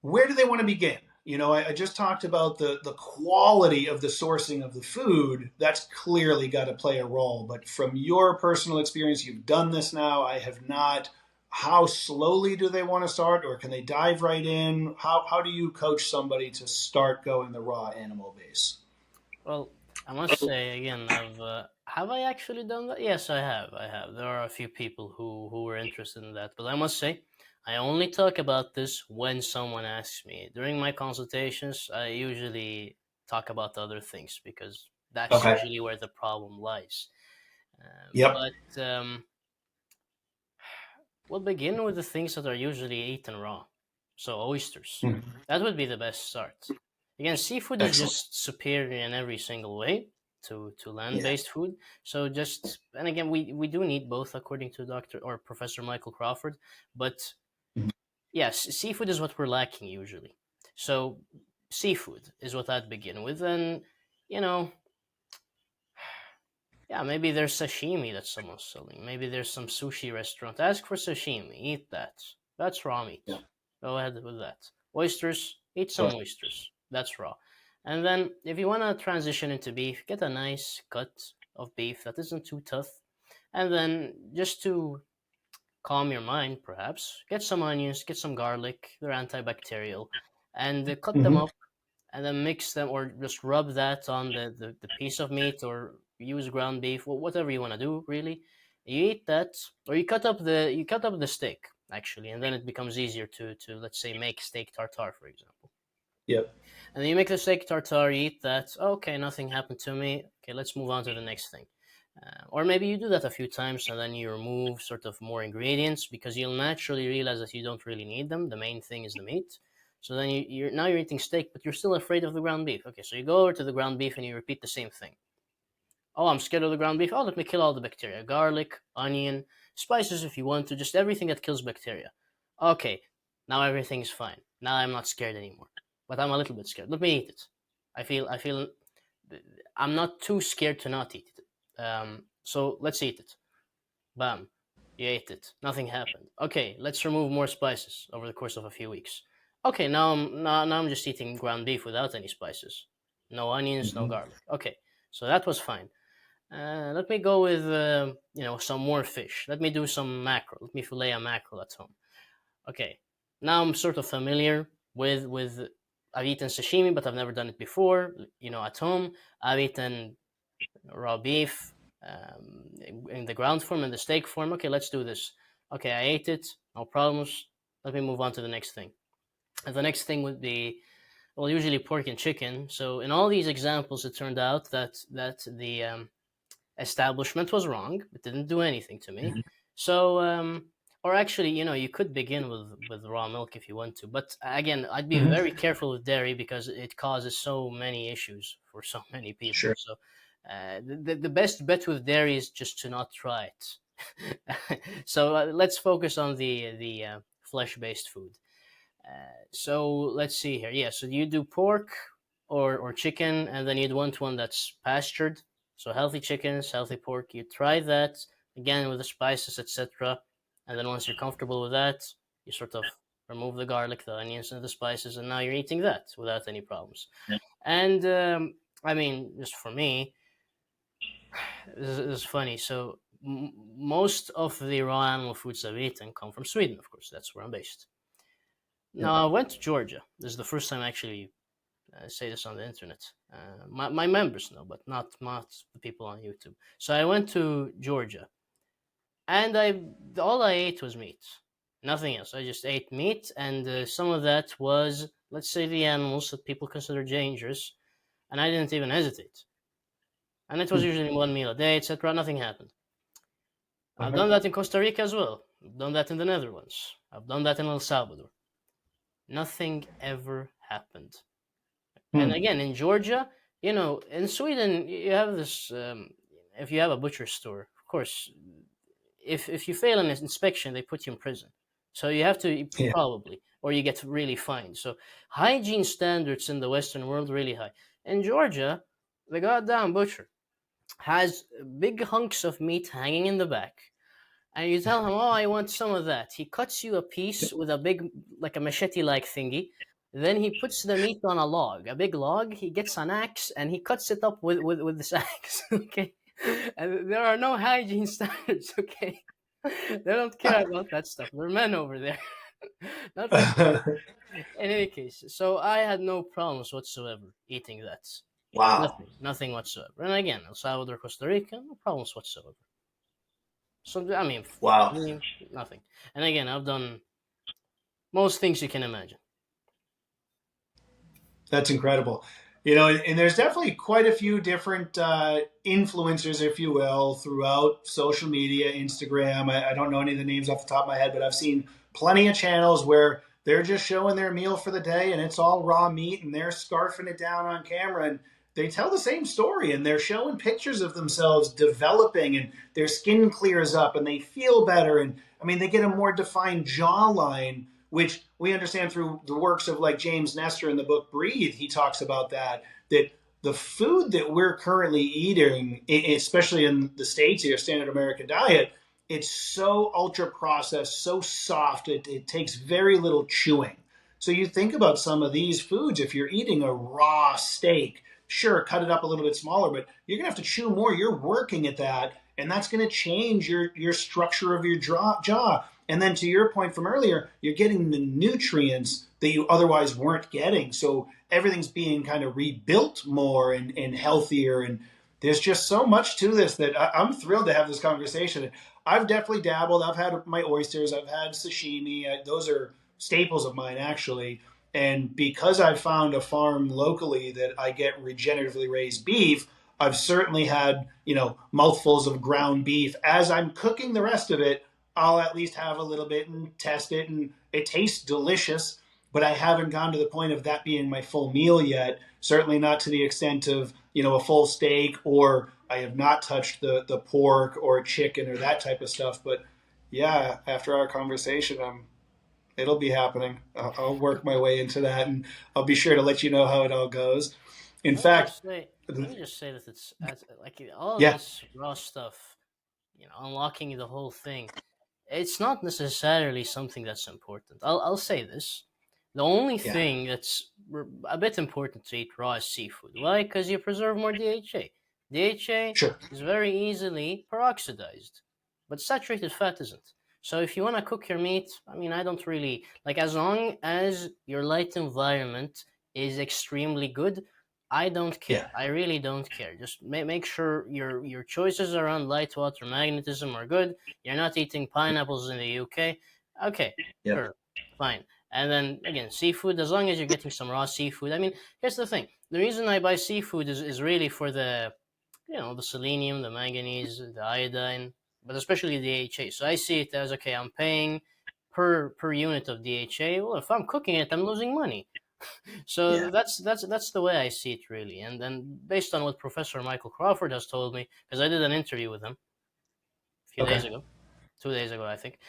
where do they want to begin? I just talked about the quality of the sourcing of the food. That's clearly got to play a role. But from your personal experience, you've done this now. I have not. How slowly do they want to start, or can they dive right in? How do you coach somebody to start going the raw animal base? Well, I must say again, have I actually done that? Yes, I have. There are a few people who were interested in that, but I must say, I only talk about this when someone asks me. During my consultations, I usually talk about other things because that's usually where the problem lies. But we'll begin with the things that are usually eaten raw. So oysters. That would be the best start. Again, seafood is just superior in every single way to land-based food. So and again, we do need both according to Dr. or Professor Michael Crawford. But yes, seafood is what we're lacking usually. So seafood is what I'd begin with. And, you know, yeah, maybe there's sashimi that someone's selling. Maybe there's some sushi restaurant. Ask for sashimi, eat that. That's raw meat. Yeah. Go ahead with that. Oysters, eat some oysters. That's raw. And then if you want to transition into beef, get a nice cut of beef that isn't too tough. And then just to calm your mind, perhaps, get some onions, get some garlic. They're antibacterial. And cut them Mm-hmm. up and then mix them or just rub that on the piece of meat or use ground beef, whatever you want to do, really. You eat that, or you cut up the steak, actually, and then it becomes easier to let's say make steak tartare, for example. Yep. And then you make the steak tartare, you eat that. Okay, nothing happened to me. Okay, let's move on to the next thing. Or maybe you do that a few times and then you remove sort of more ingredients because you'll naturally realize that you don't really need them. The main thing is the meat. So then you're eating steak, but you're still afraid of the ground beef. Okay, so you go over to the ground beef and you repeat the same thing. Oh, I'm scared of the ground beef. Oh, let me kill all the bacteria. Garlic, onion, spices if you want to, just everything that kills bacteria. Okay, now everything's fine. Now I'm not scared anymore. But I'm a little bit scared. Let me eat it. I feel I'm not too scared to not eat it. So let's eat it. Bam. You ate it. Nothing happened. Okay, let's remove more spices over the course of a few weeks. Okay, now I'm just eating ground beef without any spices. No onions, no garlic. Okay, so that was fine. Let me go with some more fish. Let me do some mackerel. Let me fillet a mackerel at home. Okay, now I'm sort of familiar with. I've eaten sashimi, but I've never done it before. At home, I've eaten raw beef in the ground form and the steak form. Okay, let's do this. Okay, I ate it. No problems. Let me move on to the next thing. And the next thing would be, well, usually pork and chicken. So in all these examples, it turned out that the establishment was wrong. It didn't do anything to me. So, or actually, you could begin with raw milk if you want to. But again, I'd be very careful with dairy because it causes so many issues for so many people. Sure. So the best bet with dairy is just to not try it. So let's focus on the flesh-based food. So let's see here. Yeah, so you do pork or chicken, and then you'd want one that's pastured. So healthy chickens, healthy pork. You try that again with the spices, etc. And then once you're comfortable with that, you sort of remove the garlic, the onions, and the spices, and now you're eating that without any problems. And I mean, just for me, this is funny. So most of the raw animal foods I've eaten come from Sweden, of course. That's where I'm based. Now, I went to Georgia. This is the first time I actually say this on the internet. My members know, but not the people on YouTube. So I went to Georgia, and all I ate was meat, nothing else. I just ate meat, and some of that was, let's say, the animals that people consider dangerous, and I didn't even hesitate. And it was usually one meal a day, etc. Nothing happened. I've done that in Costa Rica as well. I've done that in the Netherlands. I've done that in El Salvador. Nothing ever happened. And again, in Georgia, in Sweden, you have this. If you have a butcher store, of course, if you fail an inspection, they put you in prison. So you have to probably, or you get really fined. So hygiene standards in the Western world really high. In Georgia, the goddamn butcher has big hunks of meat hanging in the back. And you tell him, oh, I want some of that. He cuts you a piece with a big, like a machete-like thingy. Then he puts the meat on a big log. He gets an axe and he cuts it up with this axe. Okay, and there are no hygiene standards. Okay, they don't care about that stuff. They're men over there. Not in any case. So I had no problems whatsoever eating that. Wow. Nothing whatsoever. And again, El Salvador, Costa Rica, no problems whatsoever. So I mean, wow, nothing. And again, I've done most things you can imagine. That's incredible. And there's definitely quite a few different influencers, if you will, throughout social media, Instagram. I don't know any of the names off the top of my head, but I've seen plenty of channels where they're just showing their meal for the day and it's all raw meat and they're scarfing it down on camera and they tell the same story and they're showing pictures of themselves developing and their skin clears up and they feel better. And I mean, they get a more defined jawline which we understand through the works of like James Nestor in the book Breathe. He talks about that the food that we're currently eating, especially in the States here, standard American diet, it's so ultra processed, so soft, it takes very little chewing. So you think about some of these foods, if you're eating a raw steak, sure, cut it up a little bit smaller, but you're going to have to chew more. You're working at that, and that's going to change your structure of your jaw. And then to your point from earlier, you're getting the nutrients that you otherwise weren't getting. So everything's being kind of rebuilt more and healthier. And there's just so much to this that I'm thrilled to have this conversation. I've definitely dabbled. I've had my oysters. I've had sashimi. Those are staples of mine, actually. And because I've found a farm locally that I get regeneratively raised beef, I've certainly had, mouthfuls of ground beef. As I'm cooking the rest of it, I'll at least have a little bit and test it. And it tastes delicious, but I haven't gone to the point of that being my full meal yet. Certainly not to the extent of, a full steak, or I have not touched the pork or chicken or that type of stuff. But yeah, after our conversation, it'll be happening. I'll work my way into that, and I'll be sure to let you know how it all goes. In fact, let me just say that it's like all of yeah, this raw stuff, unlocking the whole thing. It's not necessarily something that's important. I'll say this. The only yeah, thing that's a bit important to eat raw is seafood. Why? Because you preserve more DHA. DHA sure, is very easily peroxidized, but saturated fat isn't. So if you want to cook your meat, I don't really like, as long as your light environment is extremely good, I don't care. yeah, I really don't care. Just make sure your choices around light water magnetism are good. You're not eating pineapples in the UK. Okay, yep, sure, fine. And then again, seafood, as long as you're getting some raw seafood. Here's the thing. The reason I buy seafood is really for the selenium, the manganese, the iodine, but especially the DHA. So I see it as, okay, I'm paying per unit of DHA. Well, if I'm cooking it, I'm losing money. So yeah, that's the way I see it, really. And then based on what Professor Michael Crawford has told me, because I did an interview with him a few days okay, ago, 2 days ago, I think.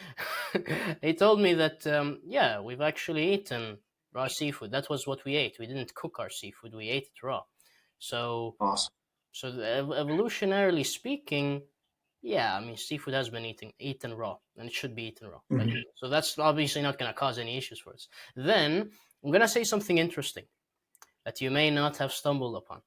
He told me that yeah, we've actually eaten raw seafood. That was what we ate. We didn't cook our seafood; we ate it raw. So, awesome, evolutionarily speaking, yeah, seafood has been eaten raw, and it should be eaten raw by mm-hmm. humans. So that's obviously not going to cause any issues for us. Then I'm going to say something interesting that you may not have stumbled upon.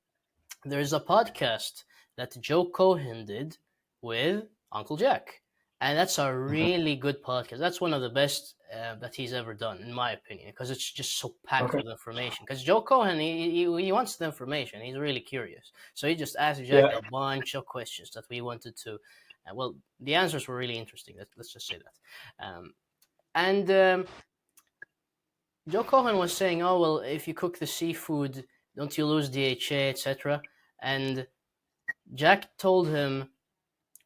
There's a podcast that Joe Cohen did with Uncle Jack. And that's a Okay, really good podcast. That's one of the best that he's ever done, in my opinion, because it's just so packed okay, with information. Because Joe Cohen, he wants the information. He's really curious. So he just asked Jack yeah, a bunch of questions that we wanted to. Well, the answers were really interesting. Let's just say that. And Joe Cohen was saying, "Oh well, if you cook the seafood, don't you lose DHA, etc." And Jack told him,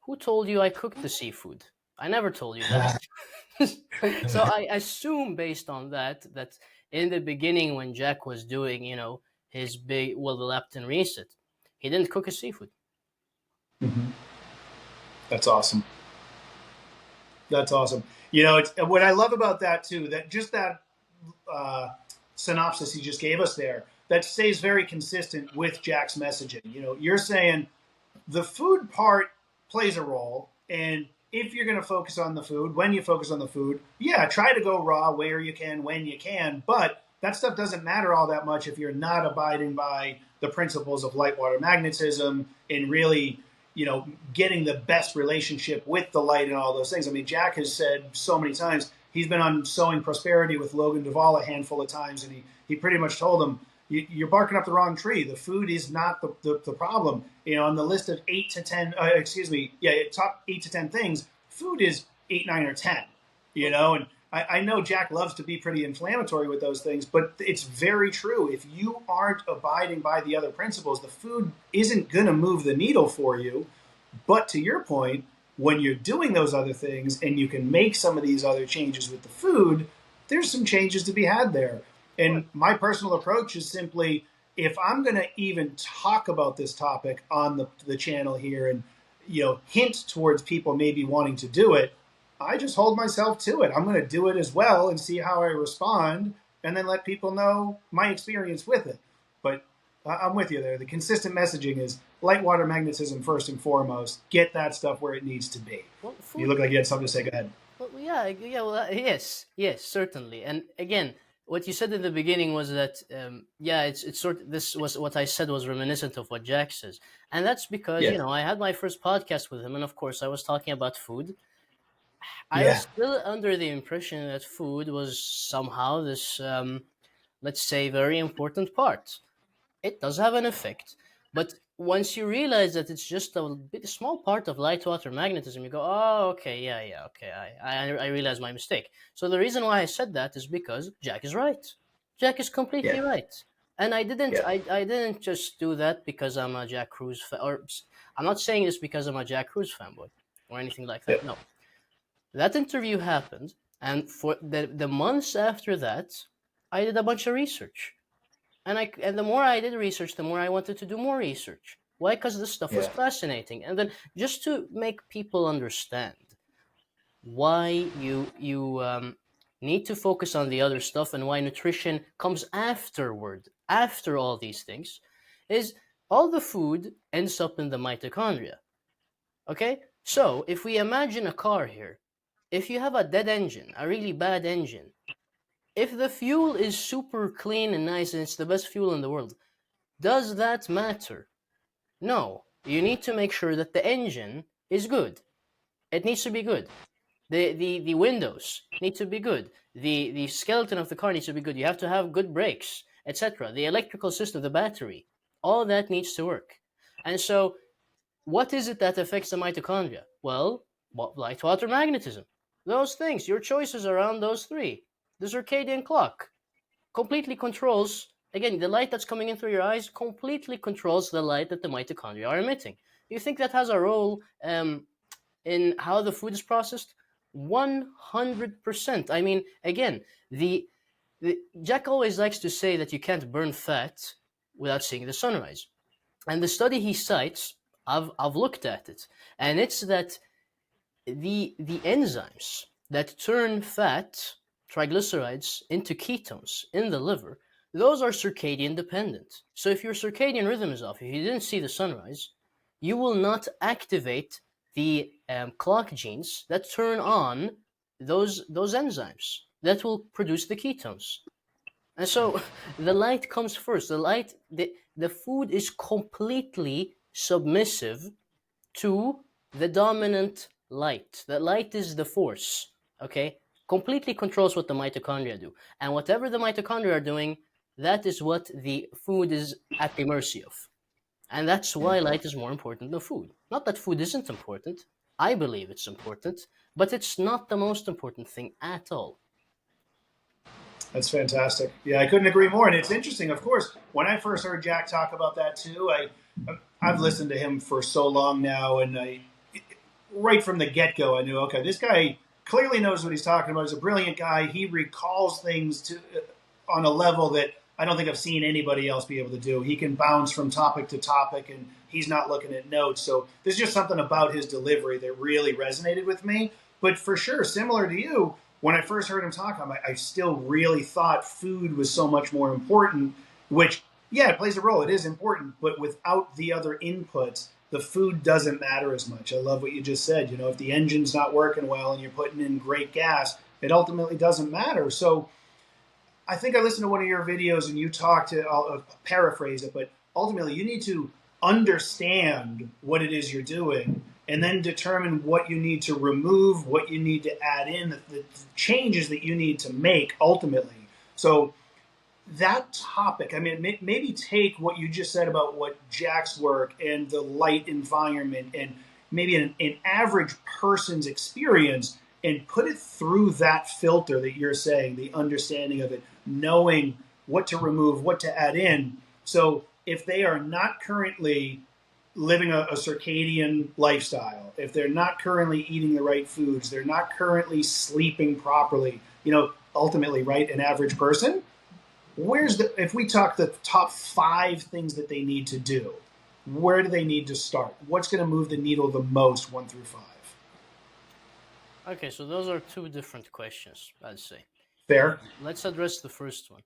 "Who told you I cooked the seafood? I never told you that." So I assume, based on that in the beginning, when Jack was doing, his the leptin reset, he didn't cook his seafood. mm-hmm. That's awesome. That's awesome. It's what I love about that too. That just that synopsis he just gave us there, that stays very consistent with Jack's messaging. You're saying the food part plays a role, and if you're going to focus on the food, when you focus on the food, yeah, try to go raw where you can, when you can, but that stuff doesn't matter all that much if you're not abiding by the principles of light water magnetism and really, getting the best relationship with the light and all those things. Jack has said so many times, he's been on Sowing Prosperity with Logan Duvall a handful of times, and he pretty much told him, you're barking up the wrong tree. The food is not the problem. On the list of 8 to 10, top 8 to 10 things, food is 8, 9, or 10. And I know Jack loves to be pretty inflammatory with those things, but it's very true. If you aren't abiding by the other principles, the food isn't going to move the needle for you. But to your point, when you're doing those other things and you can make some of these other changes with the food, there's some changes to be had there. And my personal approach is simply, if I'm going to even talk about this topic on the channel here and, hint towards people maybe wanting to do it, I just hold myself to it. I'm going to do it as well and see how I respond, and then let people know my experience with it. But I'm with you there. The consistent messaging is light water magnetism first and foremost. Get that stuff where it needs to be. Well, You food. look like you had something to say. Go ahead. Well, yeah. Well, yes, certainly. And again, what you said in the beginning was that, yeah, it's sort of, this was what I said was reminiscent of what Jack says, and that's because Yeah. I had my first podcast with him, and of course I was talking about food. I was Yeah. still under the impression that food was somehow this, let's say, very important part. It does have an effect, but once you realize that it's just a bit small part of light water magnetism, you go, oh, okay, yeah, okay, I realize my mistake. So the reason why I said that is because Jack is right. Jack is completely Yeah. right, and Yeah. I didn't just do that because I'm a Jack Cruz or I'm not saying this because I'm a Jack Cruz fanboy or anything like Yeah. that. No, that interview happened, and for the months after that, I did a bunch of research. And the more I did research, the more I wanted to do more research. Why? Because this stuff was Yeah. fascinating. And then just to make people understand why you need to focus on the other stuff and why nutrition comes afterward, after all these things, is all the food ends up in the mitochondria. Okay? So if we imagine a car here, if you have a dead engine, a really bad engine, if the fuel is super clean and nice and it's the best fuel in the world, does that matter? No. You need to make sure that the engine is good. It needs to be good. The windows need to be good. The skeleton of the car needs to be good. You have to have good brakes, etc. The electrical system, the battery, all that needs to work. And so, what is it that affects the mitochondria? Well, light, water, magnetism. Those things, your choices around those three. The circadian clock completely controls, again, the light that's coming in through your eyes completely controls the light that the mitochondria are emitting. Do you think that has a role in how the food is processed? 100%. I mean, again, the Jack always likes to say that you can't burn fat without seeing the sunrise. And the study he cites, I've looked at it, and it's that the enzymes that turn fat, triglycerides, into ketones in the liver, those are circadian dependent. So if your circadian rhythm is off, if you didn't see the sunrise, you will not activate the clock genes that turn on those enzymes that will produce the ketones. And so the light comes first. The food is completely submissive to the dominant light. The light is the force, okay? Completely controls what the mitochondria do. And whatever the mitochondria are doing, that is what the food is at the mercy of. And that's why light is more important than food. Not that food isn't important. I believe it's important, but it's not the most important thing at all. That's fantastic. Yeah, I couldn't agree more. And it's interesting, of course, when I first heard Jack talk about that too, I've listened to him for so long now, and right from the get-go, I knew, okay, this guy clearly knows what he's talking about. He's a brilliant guy. He recalls things on a level that I don't think I've seen anybody else be able to do. He can bounce from topic to topic, and he's not looking at notes. So there's just something about his delivery that really resonated with me. But for sure, similar to you, when I first heard him talk, I still really thought food was so much more important, which, yeah, it plays a role. It is important. But without the other inputs, the food doesn't matter as much. I love what you just said. If the engine's not working well and you're putting in great gas, it ultimately doesn't matter. So I think I listened to one of your videos and you talked to, I'll paraphrase it, but ultimately you need to understand what it is you're doing and then determine what you need to remove, what you need to add in, the changes that you need to make ultimately. So that topic, I mean, maybe take what you just said about what Jack's work and the light environment and maybe an average person's experience and put it through that filter that you're saying, the understanding of it, knowing what to remove, what to add in. So if they are not currently living a circadian lifestyle, if they're not currently eating the right foods, they're not currently sleeping properly, ultimately, right, an average person, if we talk the top 5 things that they need to do, where do they need to start? What's going to move the needle the most, 1 through 5? Okay, so those are two different questions, I'd say. Fair. Let's address the first one.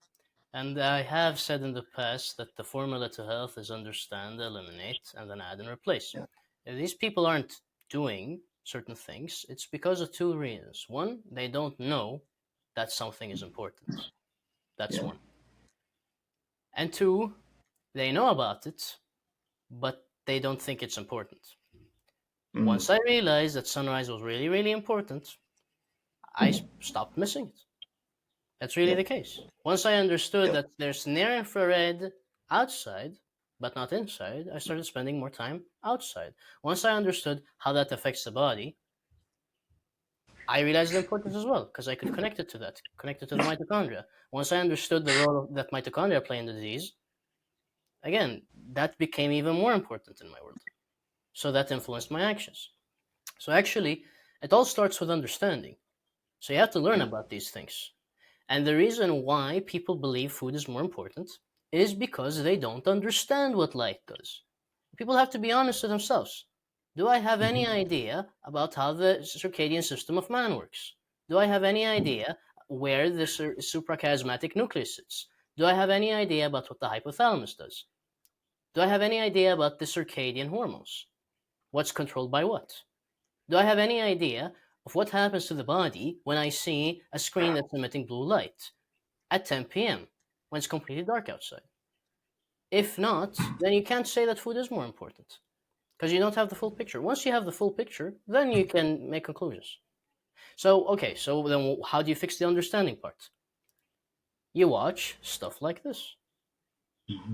And I have said in the past that the formula to health is understand, eliminate, and then add and replace. Yeah. If these people aren't doing certain things, it's because of two reasons. One, they don't know that something is important. That's one. And two, they know about it, but they don't think it's important. Once I realized that sunrise was really, really important, I stopped missing it. That's really the case. Once I understood that there's near infrared outside, but not inside, I started spending more time outside. Once I understood how that affects the body, I realized the importance as well, because I could connect it to that, connect it to the mitochondria. Once I understood the role that mitochondria play in the disease, again, that became even more important in my world. So that influenced my actions. So actually, it all starts with understanding. So you have to learn about these things. And the reason why people believe food is more important is because they don't understand what light does. People have to be honest with themselves. Do I have any idea about how the circadian system of man works? Do I have any idea where the suprachiasmatic nucleus sits? Do I have any idea about what the hypothalamus does? Do I have any idea about the circadian hormones? What's controlled by what? Do I have any idea of what happens to the body when I see a screen that's emitting blue light at 10 p.m. when it's completely dark outside? If not, then you can't say that food is more important because you don't have the full picture. Once you have the full picture, then you can make conclusions. So, okay, so then how do you fix the understanding part? You watch stuff like this.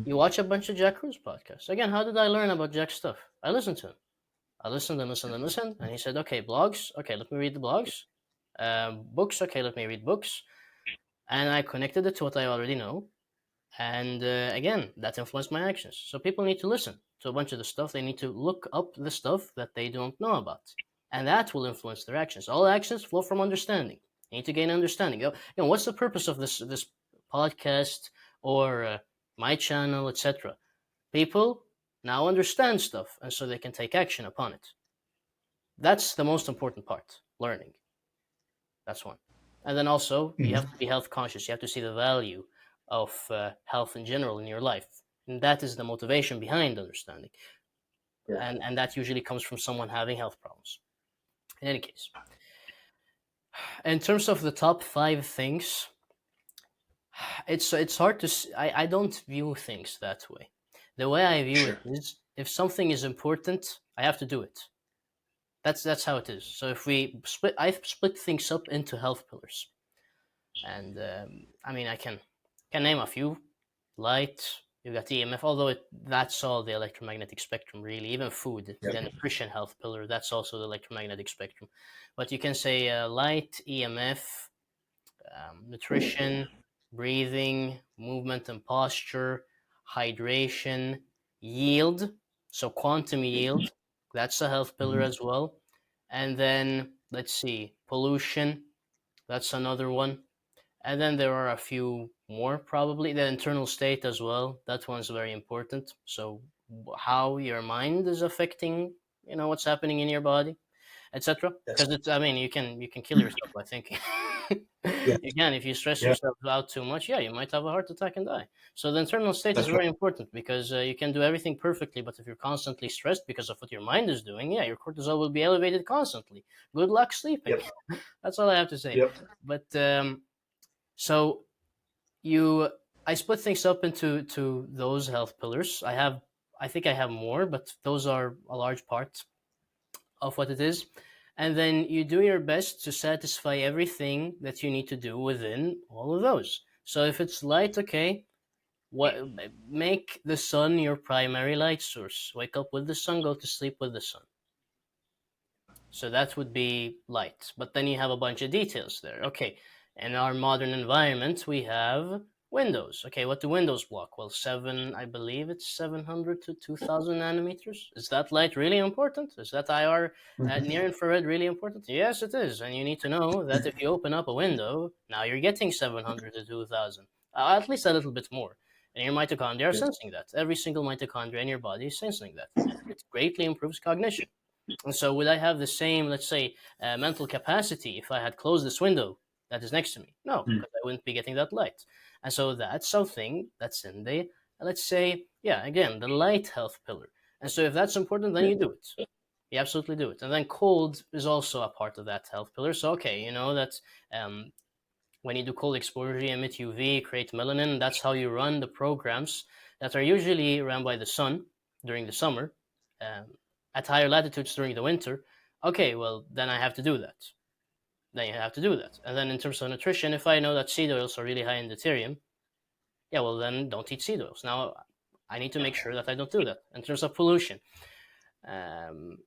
You watch a bunch of Jack Cruz podcasts. Again, how did I learn about Jack's stuff? I listened to him. I listened and listened and listened, and he said, okay, blogs, okay, let me read the blogs. Books, okay, let me read books. And I connected it to what I already know. And again, that influenced my actions. So people need to listen to a bunch of the stuff. They need to look up the stuff that they don't know about. And that will influence their actions. All actions flow from understanding. You need to gain understanding. What's the purpose of this podcast or my channel, etc.? People now understand stuff, and so they can take action upon it. That's the most important part, learning. That's one. And then also, you have to be health conscious. You have to see the value of health in general in your life. And that is the motivation behind understanding. Yeah. And that usually comes from someone having health problems. In any case, in terms of the top 5 things, it's hard to... I don't view things that way. The way I view it is, if something is important, I have to do it. That's how it is. So if we split, I've split things up into health pillars, and I mean I can name a few. Light, you've got EMF, although that's all the electromagnetic spectrum really. Even food, the nutrition health pillar, that's also the electromagnetic spectrum. But you can say light, EMF, nutrition, breathing, movement and posture, hydration, yield, so quantum yield, that's a health pillar as well. And then let's see, pollution, that's another one. And then there are a few more, probably the internal state as well. That one's very important. So how your mind is affecting, what's happening in your body, etc. Because it's, I mean, you can kill yourself by thinking. Again, if you stress yourself out too much, you might have a heart attack and die. So the internal state is very important, because you can do everything perfectly, but if you're constantly stressed because of what your mind is doing, your cortisol will be elevated constantly. Good luck sleeping. That's all I have to say. But so I split things up into those health pillars. I think I have more, but those are a large part of what it is. And then you do your best to satisfy everything that you need to do within all of those. So if it's light, okay, make the sun your primary light source. Wake up with the sun, go to sleep with the sun. So that would be light. But then you have a bunch of details there. Okay, in our modern environment, we have windows. Okay, what do windows block? Well, I believe it's 700 to 2000 nanometers. Is that light really important? Is that IR near infrared really important? Yes, it is. And you need to know that if you open up a window, now you're getting 700 to 2000, at least a little bit more. And your mitochondria are sensing that. Every single mitochondria in your body is sensing that. It greatly improves cognition. And so would I have the same, let's say, mental capacity if I had closed this window that is next to me? No, because I wouldn't be getting that light. And so that's something that's in the, let's say, yeah, again, the light health pillar. And so if that's important, then you do it. You absolutely do it. And then cold is also a part of that health pillar. So, okay, you know that when you do cold exposure, you emit UV, create melanin. That's how you run the programs that are usually run by the sun during the summer, um, at higher latitudes during the winter. Okay, well, then I have to do that. Then you have to do that. And then in terms of nutrition, if I know that seed oils are really high in deuterium, yeah, well, then don't eat seed oils. Now, I need to make sure that I don't do that. In terms of pollution, um,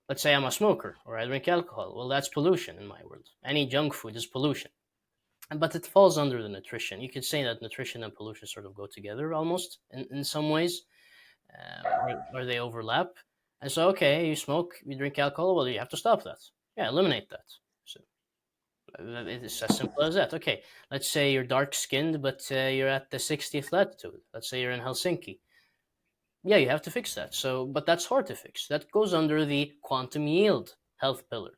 let's say I'm a smoker or I drink alcohol. Well, that's pollution in my world. Any junk food is pollution. But it falls under the nutrition. You could say that nutrition and pollution sort of go together almost in some ways, where they overlap. And so, okay, you smoke, you drink alcohol, well, you have to stop that. Yeah, eliminate that. So it's as simple as that. Okay, let's say you're dark skinned, but you're at the 60th latitude. Let's say you're in Helsinki. Yeah, you have to fix that. So, but that's hard to fix. That goes under the quantum yield health pillar,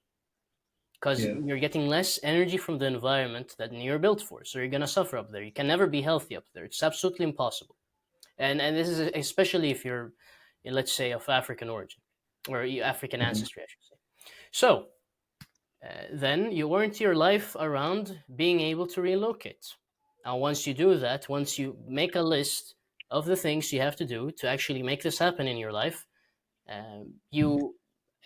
because you're getting less energy from the environment that you're built for. So you're going to suffer up there. You can never be healthy up there. It's absolutely impossible. And this is especially if you're, let's say, of African origin or African ancestry, I should say. So then you orient your life around being able to relocate. And once you do that, once you make a list of the things you have to do to actually make this happen in your life, you,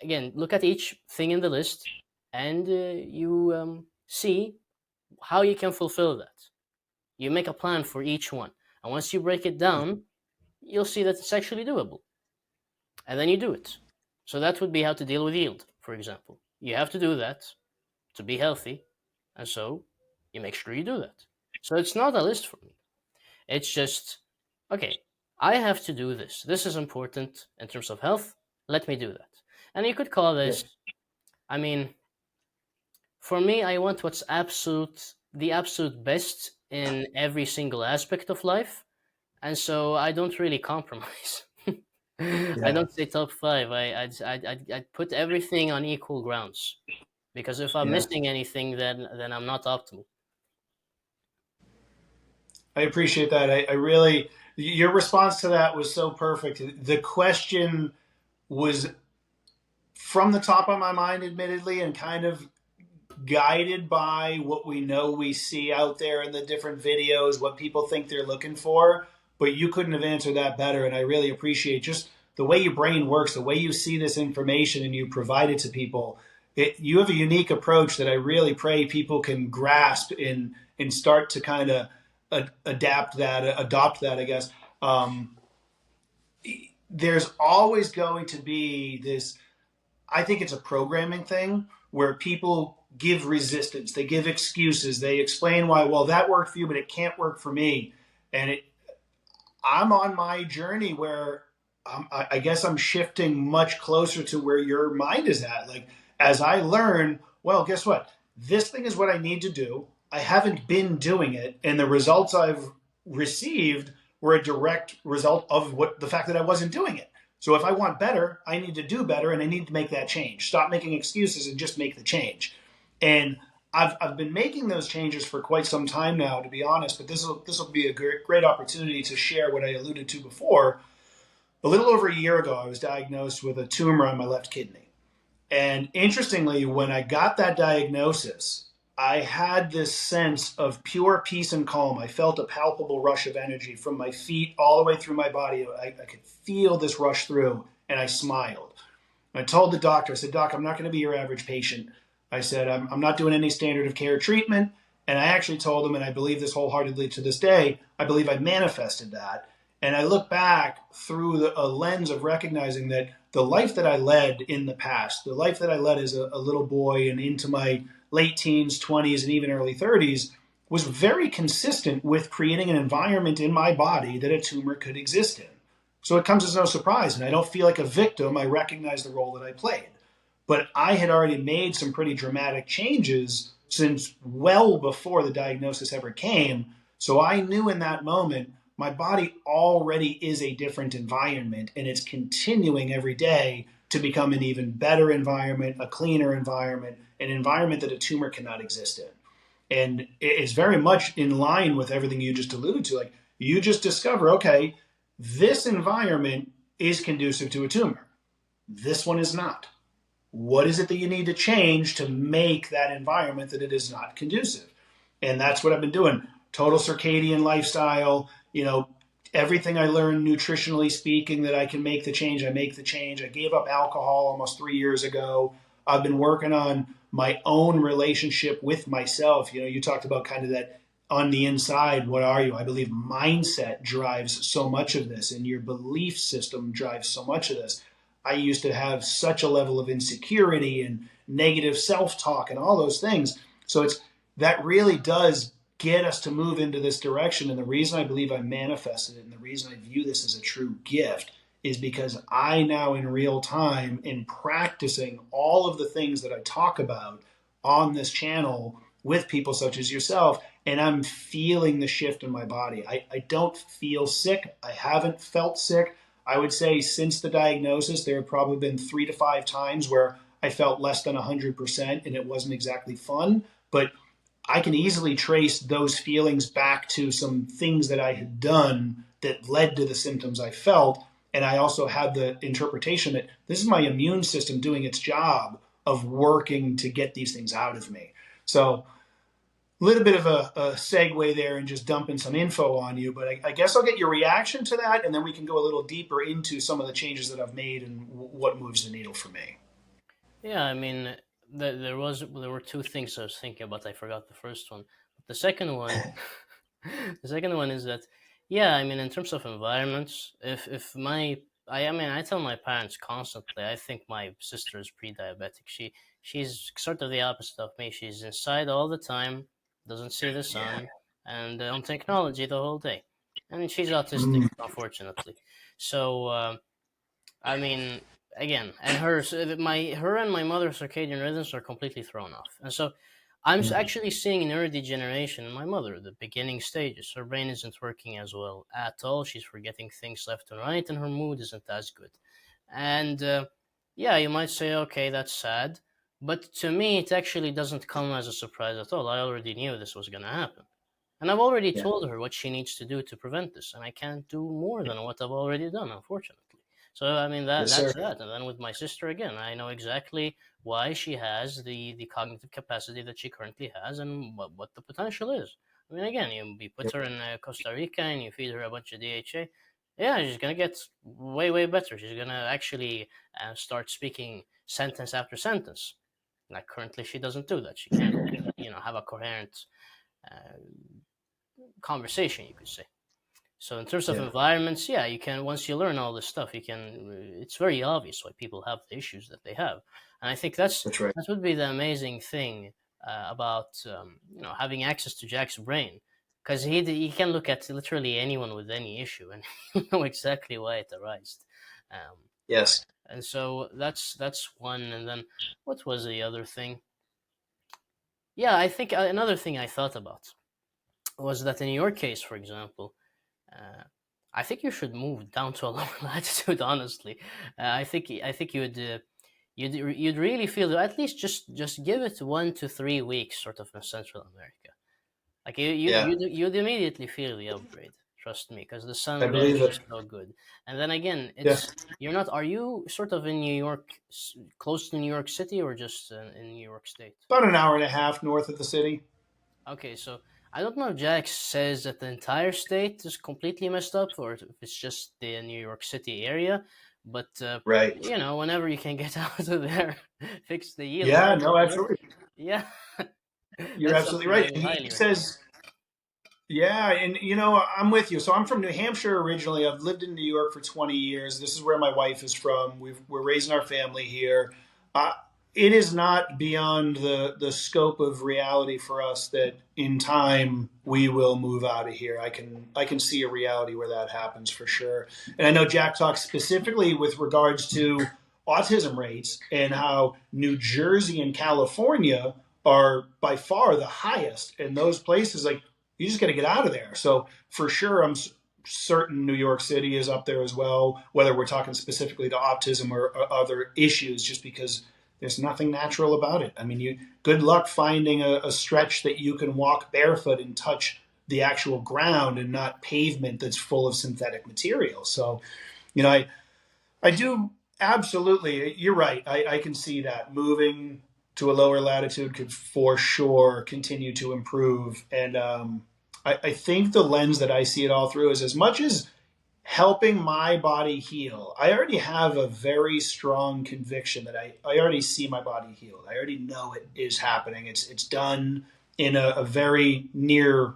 again, look at each thing in the list and you see how you can fulfill that. You make a plan for each one. And once you break it down, you'll see that it's actually doable. And then you do it. So that would be how to deal with yield, for example. You have to do that to be healthy. And so you make sure you do that. So it's not a list for me. It's just, okay, I have to do this. This is important in terms of health. Let me do that. And you could call this, I mean, for me, I want what's the absolute best in every single aspect of life. And so I don't really compromise. I don't say top 5. I put everything on equal grounds, because if I'm missing anything, then I'm not optimal. I appreciate that. I really, your response to that was so perfect. The question was from the top of my mind, admittedly, and kind of guided by what we know we see out there in the different videos, what people think they're looking for. But you couldn't have answered that better. And I really appreciate just the way your brain works, the way you see this information and you provide it to people. You have a unique approach that I really pray people can grasp and start to kind of adopt that, I guess. There's always going to be this, I think it's a programming thing where people give resistance, they give excuses, they explain why, well, that worked for you, but it can't work for me. And I'm on my journey where I guess I'm shifting much closer to where your mind is at. Like, as I learn, well, guess what? This thing is what I need to do. I haven't been doing it, and the results I've received were a direct result of the fact that I wasn't doing it. So if I want better, I need to do better, and I need to make that change. Stop making excuses and just make the change. And I've been making those changes for quite some time now, to be honest. But this will be a great opportunity to share what I alluded to before. A little over a year ago, I was diagnosed with a tumor on my left kidney. And interestingly, when I got that diagnosis, I had this sense of pure peace and calm. I felt a palpable rush of energy from my feet all the way through my body. I could feel this rush through, and I smiled. I told the doctor, I said, Doc, I'm not going to be your average patient. I said, I'm not doing any standard of care treatment. And I actually told him, and I believe this wholeheartedly to this day, I believe I manifested that. And I look back through a lens of recognizing that the life that I led in the past, the life that I led as a little boy and into my late teens, 20s, and even early 30s, was very consistent with creating an environment in my body that a tumor could exist in. So it comes as no surprise, and I don't feel like a victim. I recognize the role that I played. But I had already made some pretty dramatic changes since well before the diagnosis ever came. So I knew in that moment, my body already is a different environment, and it's continuing every day to become an even better environment, a cleaner environment, an environment that a tumor cannot exist in. And it's very much in line with everything you just alluded to. Like, you just discover, okay, this environment is conducive to a tumor. This one is not. What is it that you need to change to make that environment that it is not conducive? And that's what I've been doing. Total circadian lifestyle, everything I learned nutritionally speaking that I can make the change, I make the change. I gave up alcohol almost 3 years ago. I've been working on my own relationship with myself. You talked about kind of that on the inside, what are you? I believe mindset drives so much of this, and your belief system drives so much of this. I used to have such a level of insecurity and negative self-talk and all those things. So that really does get us to move into this direction. And the reason I believe I manifested it and the reason I view this as a true gift is because I now in real time in practicing all of the things that I talk about on this channel with people such as yourself, and I'm feeling the shift in my body. I don't feel sick. I haven't felt sick. I would say since the diagnosis, there have probably been 3 to 5 times where I felt less than 100% and it wasn't exactly fun, but I can easily trace those feelings back to some things that I had done that led to the symptoms I felt. And I also had the interpretation that this is my immune system doing its job of working to get these things out of me. So a little bit of a segue there and just dumping some info on you, but I guess I'll get your reaction to that, and then we can go a little deeper into some of the changes that I've made and what moves the needle for me. Yeah, I mean, there were 2 things I was thinking about. I forgot the first one. But the second one, the second one is that, yeah, I mean, in terms of environments, I tell my parents constantly, I think my sister is pre-diabetic. She's sort of the opposite of me. She's inside all the time, doesn't see the sun, and on technology the whole day. And she's autistic, unfortunately. So, I mean, again, and her and my mother's circadian rhythms are completely thrown off, and so I'm actually seeing neurodegeneration in my mother, the beginning stages. Her brain isn't working as well at all. She's forgetting things left and right, and her mood isn't as good. And yeah, you might say, okay, that's sad, but to me, it actually doesn't come as a surprise at all. I already knew this was going to happen. And I've already told her what she needs to do to prevent this, and I can't do more than what I've already done, unfortunately. So I mean that's that. And then with my sister again, I know exactly why she has the cognitive capacity that she currently has and what the potential is. I mean, again, you put her in Costa Rica and you feed her a bunch of DHA. Yeah, she's gonna get way better. She's gonna actually start speaking sentence after sentence. Like currently, she doesn't do that. She can't, have a coherent conversation, you could say. So in terms of environments, yeah, you can, once you learn all this stuff, it's very obvious why people have the issues that they have. And I think that's right. That would be the amazing thing about, having access to Jack's brain, because he can look at literally anyone with any issue and know exactly why it arose. Yes. And so that's one. And then what was the other thing? Yeah, I think another thing I thought about was that in your case, for example, I think you should move down to a lower latitude. Honestly, I think you'd really feel, at least just give it 1 to 3 weeks, sort of, in Central America. Like you'd immediately feel the upgrade. Trust me, because the sun there is just so good. And then again, you're not. Are you sort of in New York, close to New York City, or just in New York State? About an hour and a half north of the city. Okay, so I don't know if Jack says that the entire state is completely messed up or if it's just the New York City area, but right. Whenever you can get out of there, fix the yield. Yeah, no, absolutely. Yeah. You're absolutely right. He says, yeah, and I'm with you. So I'm from New Hampshire originally. I've lived in New York for 20 years. This is where my wife is from. We're raising our family here. It is not beyond the scope of reality for us that in time we will move out of here. I can see a reality where that happens for sure. And I know Jack talks specifically with regards to autism rates and how New Jersey and California are by far the highest. And those places, like, you just got to get out of there. So for sure, I'm certain New York City is up there as well, whether we're talking specifically to autism or other issues, just because there's nothing natural about it. I mean, good luck finding a stretch that you can walk barefoot and touch the actual ground and not pavement that's full of synthetic material. So, I do absolutely. You're right. I can see that moving to a lower latitude could for sure continue to improve. And I think the lens that I see it all through is as much as helping my body heal. I already have a very strong conviction that I already see my body healed. I already know it is happening. It's done in a very near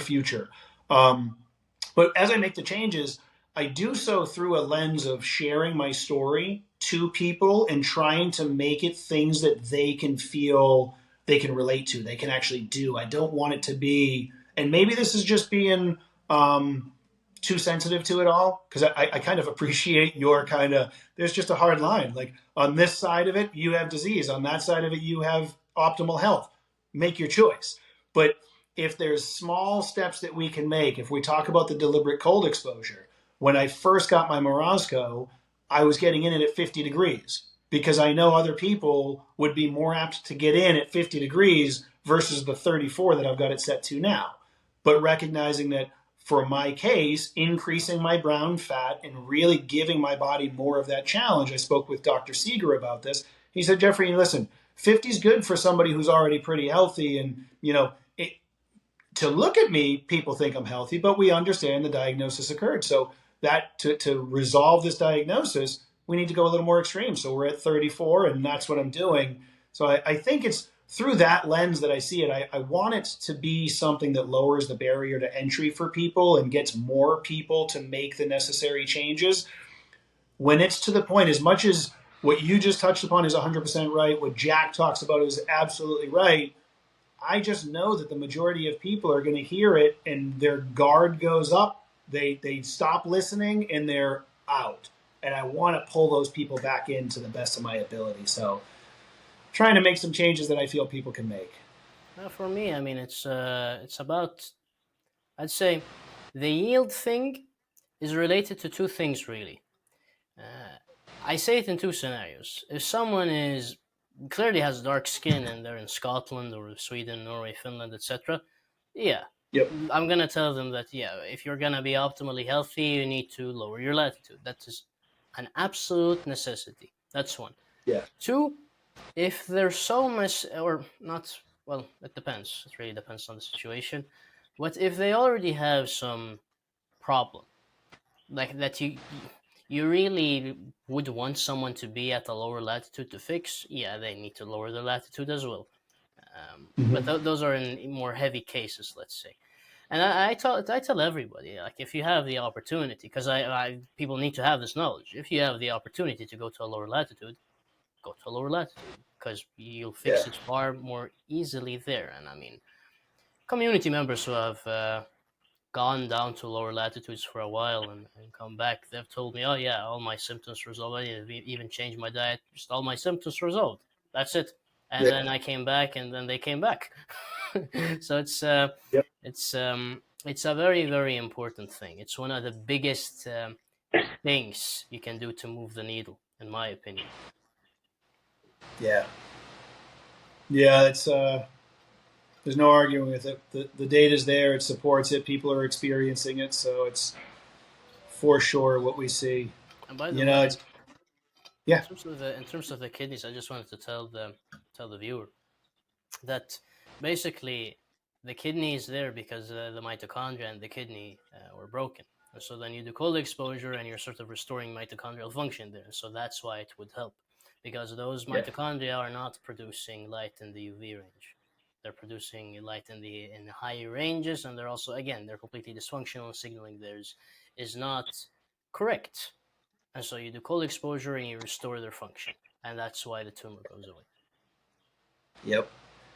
future. But as I make the changes, I do so through a lens of sharing my story to people and trying to make it things that they can feel they can relate to, they can actually do. I don't want it to be, and maybe this is just being too sensitive to it all, because I kind of appreciate your kind of, there's just a hard line. Like on this side of it, you have disease. On that side of it, you have optimal health. Make your choice. But if there's small steps that we can make, if we talk about the deliberate cold exposure, when I first got my Morosco, I was getting in it at 50 degrees because I know other people would be more apt to get in at 50 degrees versus the 34 that I've got it set to now. But recognizing that for my case, increasing my brown fat and really giving my body more of that challenge. I spoke with Dr. Seeger about this. He said, Jeffrey, listen, 50 is good for somebody who's already pretty healthy. And, to look at me, people think I'm healthy, but we understand the diagnosis occurred. So that to resolve this diagnosis, we need to go a little more extreme. So we're at 34, and that's what I'm doing. So I think it's through that lens that I see it. I want it to be something that lowers the barrier to entry for people and gets more people to make the necessary changes. When it's to the point, as much as what you just touched upon is 100% right, what Jack talks about is absolutely right, I just know that the majority of people are going to hear it and their guard goes up, they stop listening, and they're out. And I want to pull those people back in to the best of my ability. So trying to make some changes that I feel people can make. For me, I mean, it's about, I'd say, the yield thing is related to two things, really. I say it in two scenarios. If someone clearly has dark skin and they're in Scotland or Sweden, Norway, Finland, etc., yeah, yep. I'm going to tell them that, if you're going to be optimally healthy, you need to lower your latitude. That is an absolute necessity. That's one. Yeah. Two, if there's so much, or not, well, it depends. It really depends on the situation. But if they already have some problem, like that you really would want someone to be at a lower latitude to fix, they need to lower the latitude as well. But those are in more heavy cases, let's say. And I tell everybody, like, if you have the opportunity, because people need to have this knowledge. If you have the opportunity to go to a lower latitude, go to a lower latitude, because you'll fix it far more easily there. And I mean, community members who have gone down to lower latitudes for a while and come back, they've told me, oh yeah, all my symptoms resolved. I didn't even change my diet, just all my symptoms resolved. That's it. And then I came back, and then they came back. So it's a very, very important thing. It's one of the biggest things you can do to move the needle, in my opinion. Yeah, it's there's no arguing with it. The data's there, it supports it, people are experiencing it, so it's for sure what we see. And by the way, it's in terms of the kidneys, I just wanted to tell the viewer that basically the kidney is there because the mitochondria and the kidney were broken. And so then you do cold exposure and you're sort of restoring mitochondrial function there. So that's why it would help, because those mitochondria are not producing light in the UV range. They're producing light in the higher ranges, and they're also, again, they're completely dysfunctional. Signaling theirs is not correct. And so you do cold exposure and you restore their function. And that's why the tumor goes away. Yep.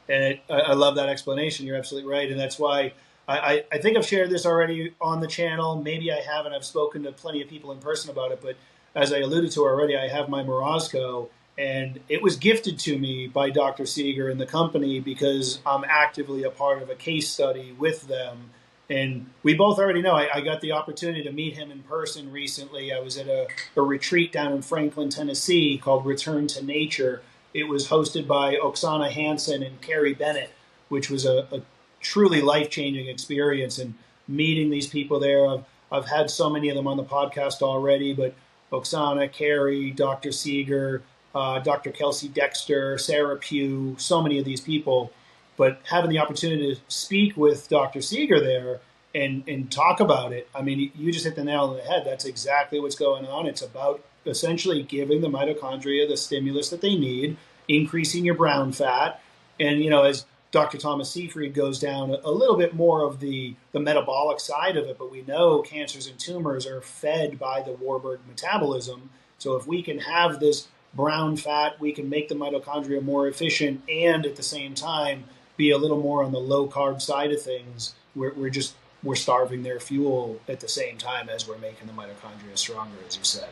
And I love that explanation. You're absolutely right. And that's why I think I've shared this already on the channel. Maybe I haven't. I've spoken to plenty of people in person about it. But as I alluded to already, I have my Morosco, and it was gifted to me by Dr. Seeger and the company because I'm actively a part of a case study with them. And we both already know. I got the opportunity to meet him in person recently. I was at a retreat down in Franklin, Tennessee called Return to Nature. It was hosted by Oksana Hansen and Carrie Bennett, which was a truly life-changing experience. And meeting these people there, I've had so many of them on the podcast already, but Oksana, Carrie, Dr. Seeger, Dr. Kelsey Dexter, Sarah Pugh, so many of these people. But having the opportunity to speak with Dr. Seeger there and talk about it, I mean, you just hit the nail on the head. That's exactly what's going on. It's about essentially giving the mitochondria the stimulus that they need, increasing your brown fat. And, as Dr. Thomas Seyfried goes down a little bit more of the metabolic side of it, but we know cancers and tumors are fed by the Warburg metabolism. So if we can have this brown fat, we can make the mitochondria more efficient and at the same time be a little more on the low carb side of things. We're starving their fuel at the same time as we're making the mitochondria stronger, as you said.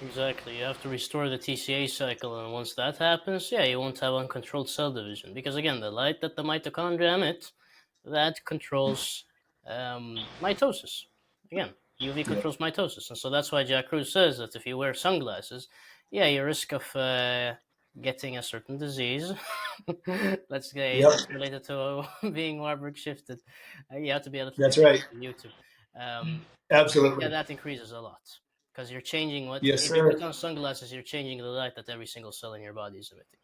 Exactly. You have to restore the TCA cycle, and once that happens, you won't have uncontrolled cell division. Because again, the light that the mitochondria emit, that controls mitosis. Again, UV controls mitosis, and so that's why Jack Kruse says that if you wear sunglasses, your risk of getting a certain disease, let's say that's related to being Warburg shifted, you have to be a little That's right. on YouTube. Absolutely. That increases a lot. Because you're changing what, yes, if sir. you put on sunglasses, you're changing the light that every single cell in your body is emitting.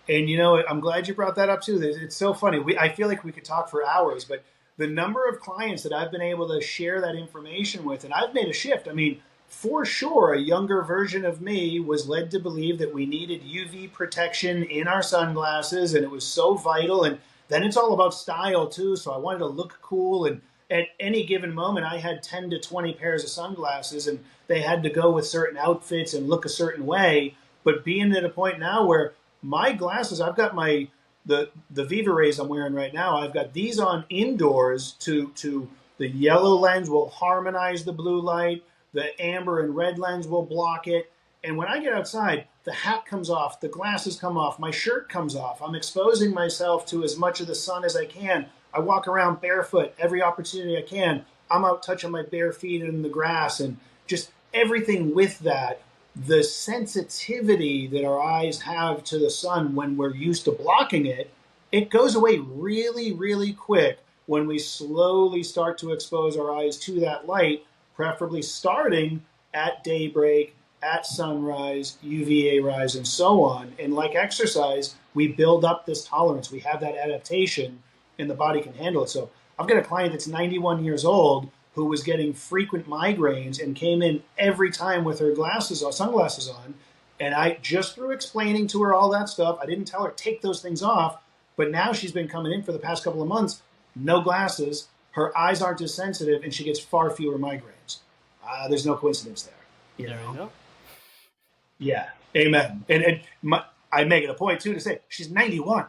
And I'm glad you brought that up too. It's so funny. I feel like we could talk for hours, but the number of clients that I've been able to share that information with, and I've made a shift. I mean, for sure, a younger version of me was led to believe that we needed UV protection in our sunglasses, and it was so vital. And then it's all about style too. So I wanted to look cool, and at any given moment, I had 10 to 20 pairs of sunglasses, and they had to go with certain outfits and look a certain way. But being at a point now where my glasses, I've got the Viva Rays I'm wearing right now, I've got these on indoors to the yellow lens will harmonize the blue light, the amber and red lens will block it. And when I get outside, the hat comes off, the glasses come off, my shirt comes off. I'm exposing myself to as much of the sun as I can. I walk around barefoot every opportunity I can. I'm out touching my bare feet in the grass, and just everything with that. The sensitivity that our eyes have to the sun when we're used to blocking it, it goes away really, really quick when we slowly start to expose our eyes to that light, preferably starting at daybreak, at sunrise, UVA rise, and so on. And like exercise, we build up this tolerance. We have that adaptation, and the body can handle it. So I've got a client that's 91 years old who was getting frequent migraines and came in every time with her sunglasses on. And I, just through explaining to her all that stuff, I didn't tell her take those things off, but now she's been coming in for the past couple of months, no glasses, her eyes aren't as sensitive, and she gets far fewer migraines. There's no coincidence there. There you go. Yeah, amen. And I make it a point too to say she's 91.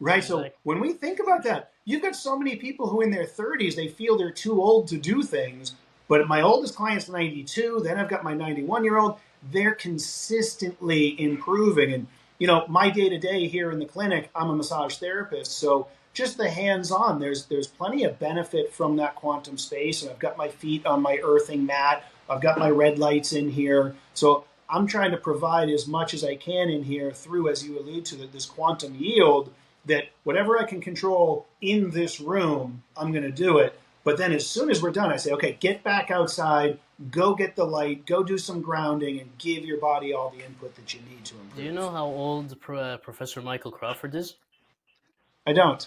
Right. So when we think about that, you've got so many people who in their 30s, they feel they're too old to do things. But my oldest client's 92. Then I've got my 91-year-old. They're consistently improving. And, my day-to-day here in the clinic, I'm a massage therapist. So just the hands-on, there's plenty of benefit from that quantum space. And I've got my feet on my earthing mat. I've got my red lights in here. So I'm trying to provide as much as I can in here through, as you allude to, this quantum yield, that whatever I can control in this room, I'm going to do it. But then as soon as we're done, I say, okay, get back outside, go get the light, go do some grounding, and give your body all the input that you need to improve. Do you know how old Professor Michael Crawford is? I don't.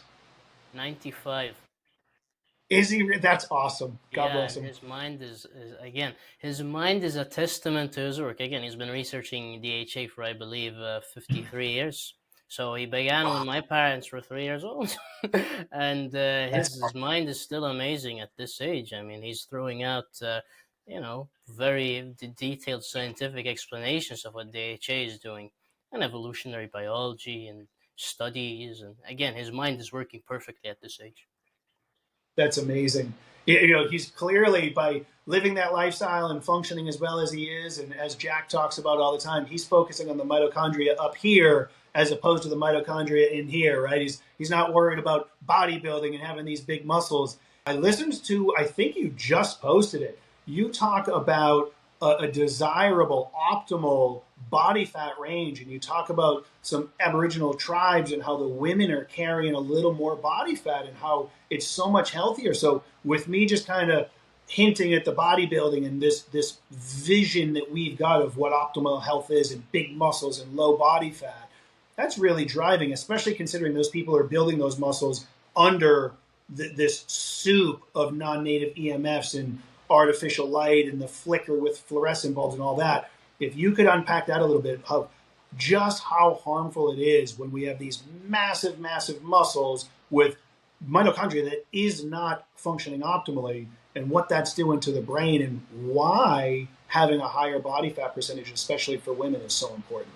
95. Is he? That's awesome. God bless him. His mind his mind is a testament to his work. Again, he's been researching DHA for, I believe, 53 years. So he began when my parents were 3 years old. And his mind is still amazing at this age. I mean, he's throwing out, very detailed scientific explanations of what DHA is doing, and evolutionary biology and studies. And again, his mind is working perfectly at this age. That's amazing. He's clearly, by living that lifestyle and functioning as well as he is, and as Jack talks about all the time, he's focusing on the mitochondria up here as opposed to the mitochondria in here, right? He's not worried about bodybuilding and having these big muscles. I listened to, I think you just posted it. You talk about a desirable, optimal body fat range, and you talk about some Aboriginal tribes and how the women are carrying a little more body fat and how it's so much healthier. So with me just kind of hinting at the bodybuilding and this vision that we've got of what optimal health is and big muscles and low body fat, that's really driving, especially considering those people are building those muscles under this soup of non-native EMFs and artificial light and the flicker with fluorescent bulbs and all that. If you could unpack that a little bit of just how harmful it is when we have these massive, massive muscles with mitochondria that is not functioning optimally, and what that's doing to the brain, and why having a higher body fat percentage, especially for women, is so important.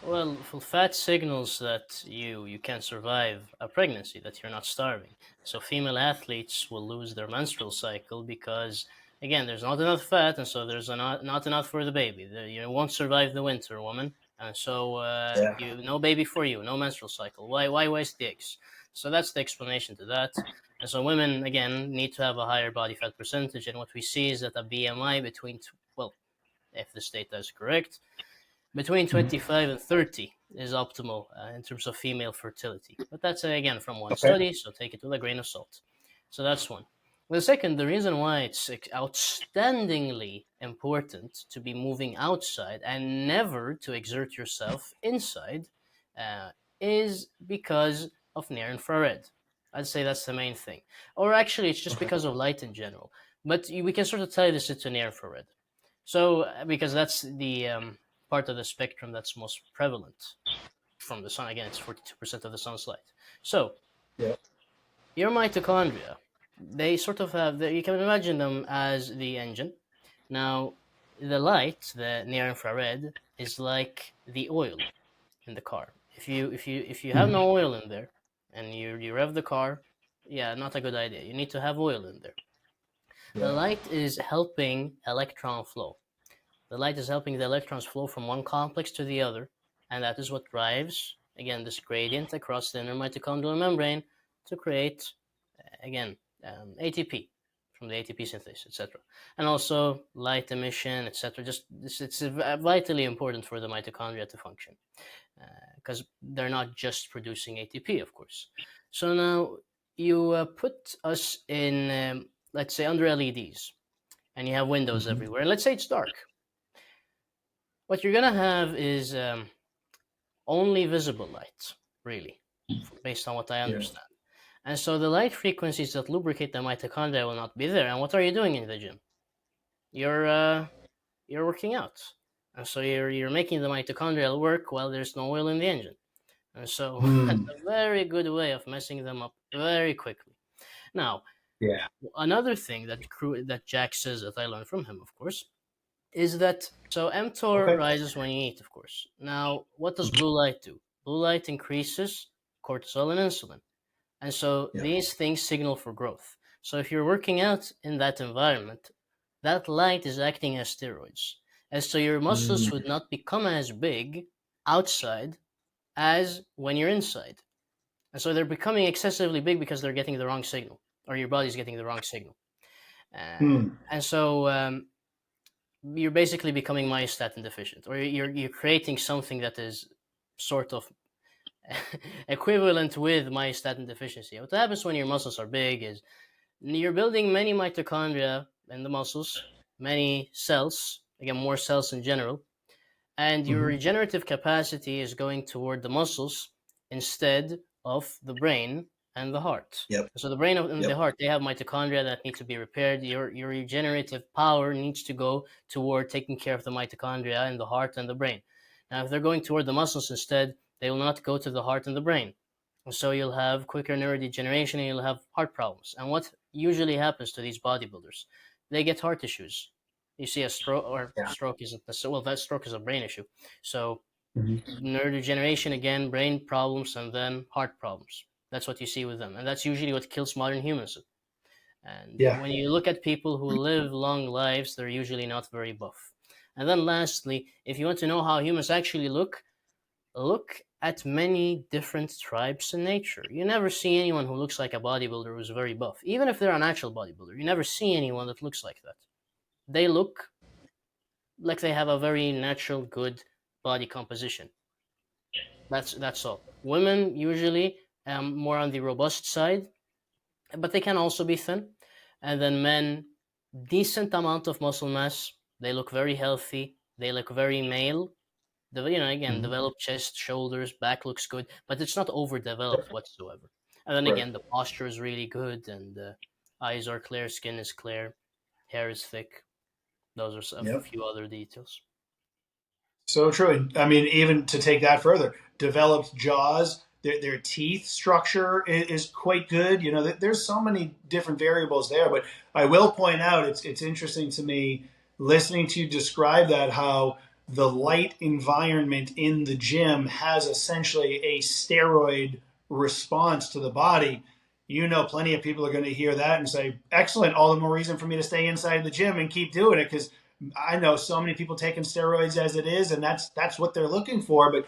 Well, fat signals that you can survive a pregnancy, that you're not starving. So female athletes will lose their menstrual cycle because, again, there's not enough fat, and so there's not enough for the baby. You won't survive the winter, woman, and so no baby for you, no menstrual cycle. Why waste the eggs? So that's the explanation to that. And so women, again, need to have a higher body fat percentage, and what we see is that a BMI between, well, if this data is correct, between 25 and 30 is optimal in terms of female fertility. But that's, again, from one study, so take it with a grain of salt. So that's one. The second, the reason why it's outstandingly important to be moving outside and never to exert yourself inside is because of near-infrared. I'd say that's the main thing. Or actually, it's just because of light in general. But we can sort of tie this into near-infrared. So, because that's the part of the spectrum that's most prevalent from the sun. Again, it's 42% of the sun's light. So, your mitochondria, they sort of have, you can imagine them as the engine. Now, the light, the near infrared, is like the oil in the car. If you have no oil in there and you rev the car, not a good idea. You need to have oil in there. The light is helping electron flow. The light is helping the electrons flow from one complex to the other, and that is what drives, again, this gradient across the inner mitochondrial membrane to create, again, ATP from the ATP synthase, etc. And also light emission, etc. Just it's vitally important for the mitochondria to function because they're not just producing ATP, of course. So now you put us in, let's say, under LEDs, and you have windows everywhere. And let's say it's dark. What you're going to have is only visible light, really, based on what I understand. And so the light frequencies that lubricate the mitochondria will not be there. And what are you doing in the gym? You're working out. And so you're making the mitochondria work while there's no oil in the engine. And so that's a very good way of messing them up very quickly. Now, another thing that Jack says that I learned from him, of course, is that so mTOR rises when you eat, of course. Now, what does blue light do? Blue light increases cortisol and insulin. And so these things signal for growth. So if you're working out in that environment, that light is acting as steroids. And so your muscles would not become as big outside as when you're inside. And so they're becoming excessively big because they're getting the wrong signal, or your body's getting the wrong signal. And so you're basically becoming myostatin deficient, or you're creating something that is sort of equivalent with myostatin deficiency. What happens when your muscles are big is you're building many mitochondria in the muscles, many cells, again, more cells in general, and your regenerative capacity is going toward the muscles instead of the brain and the heart. So the brain and the heart, they have mitochondria that need to be repaired. Your regenerative power needs to go toward taking care of the mitochondria in the heart and the brain. Now, if they're going toward the muscles instead, they will not go to the heart and the brain. And so you'll have quicker neurodegeneration and you'll have heart problems. And what usually happens to these bodybuilders? They get heart issues. You see a stroke, or stroke isn't necessarily, well, that stroke is a brain issue. So neurodegeneration, again, brain problems, and then heart problems. That's what you see with them. And that's usually what kills modern humans. And when you look at people who live long lives, they're usually not very buff. And then lastly, if you want to know how humans actually look at many different tribes in nature. You never see anyone who looks like a bodybuilder who's very buff. Even if they're a natural bodybuilder, you never see anyone that looks like that. They look like they have a very natural, good body composition. That's all. Women usually more on the robust side, but they can also be thin. And then men, decent amount of muscle mass. They look very healthy. They look very male. Again, Mhm. developed chest, shoulders, back looks good, but it's not overdeveloped whatsoever. And then Right. again, the posture is really good, and eyes are clear, skin is clear, hair is thick. Those are a Yep. few other details. So true. And I mean, even to take that further, developed jaws, their teeth structure is quite good. You know, there's so many different variables there. But I will point out, it's interesting to me listening to you describe that, how the light environment in the gym has essentially a steroid response to the body. You know, plenty of people are going to hear that and say, excellent, all the more reason for me to stay inside the gym and keep doing it, because I know so many people taking steroids as it is, and that's what they're looking for. But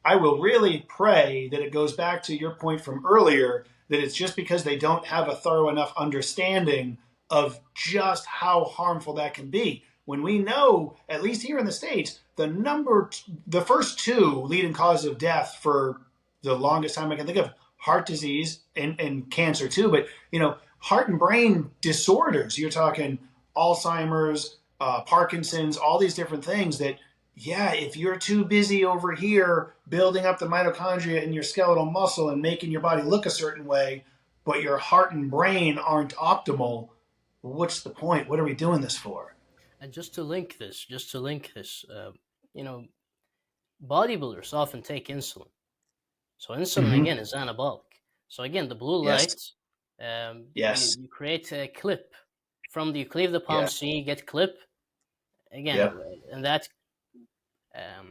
I will really pray that it goes back to your point from earlier, that it's just because they don't have a thorough enough understanding of just how harmful that can be. When we know, at least here in the States, the first two leading causes of death for the longest time I can think of, heart disease and cancer too. But, heart and brain disorders, you're talking Alzheimer's, Parkinson's, all these different things that, yeah, if you're too busy over here building up the mitochondria in your skeletal muscle and making your body look a certain way, but your heart and brain aren't optimal, what's the point? What are we doing this for? And just to link this, you know, bodybuilders often take insulin. So insulin Mm-hmm. again is anabolic. So again, the blue Yes. light, Yes. you create a clip from you cleave the palm Yeah. C, get clip again, Yep. and that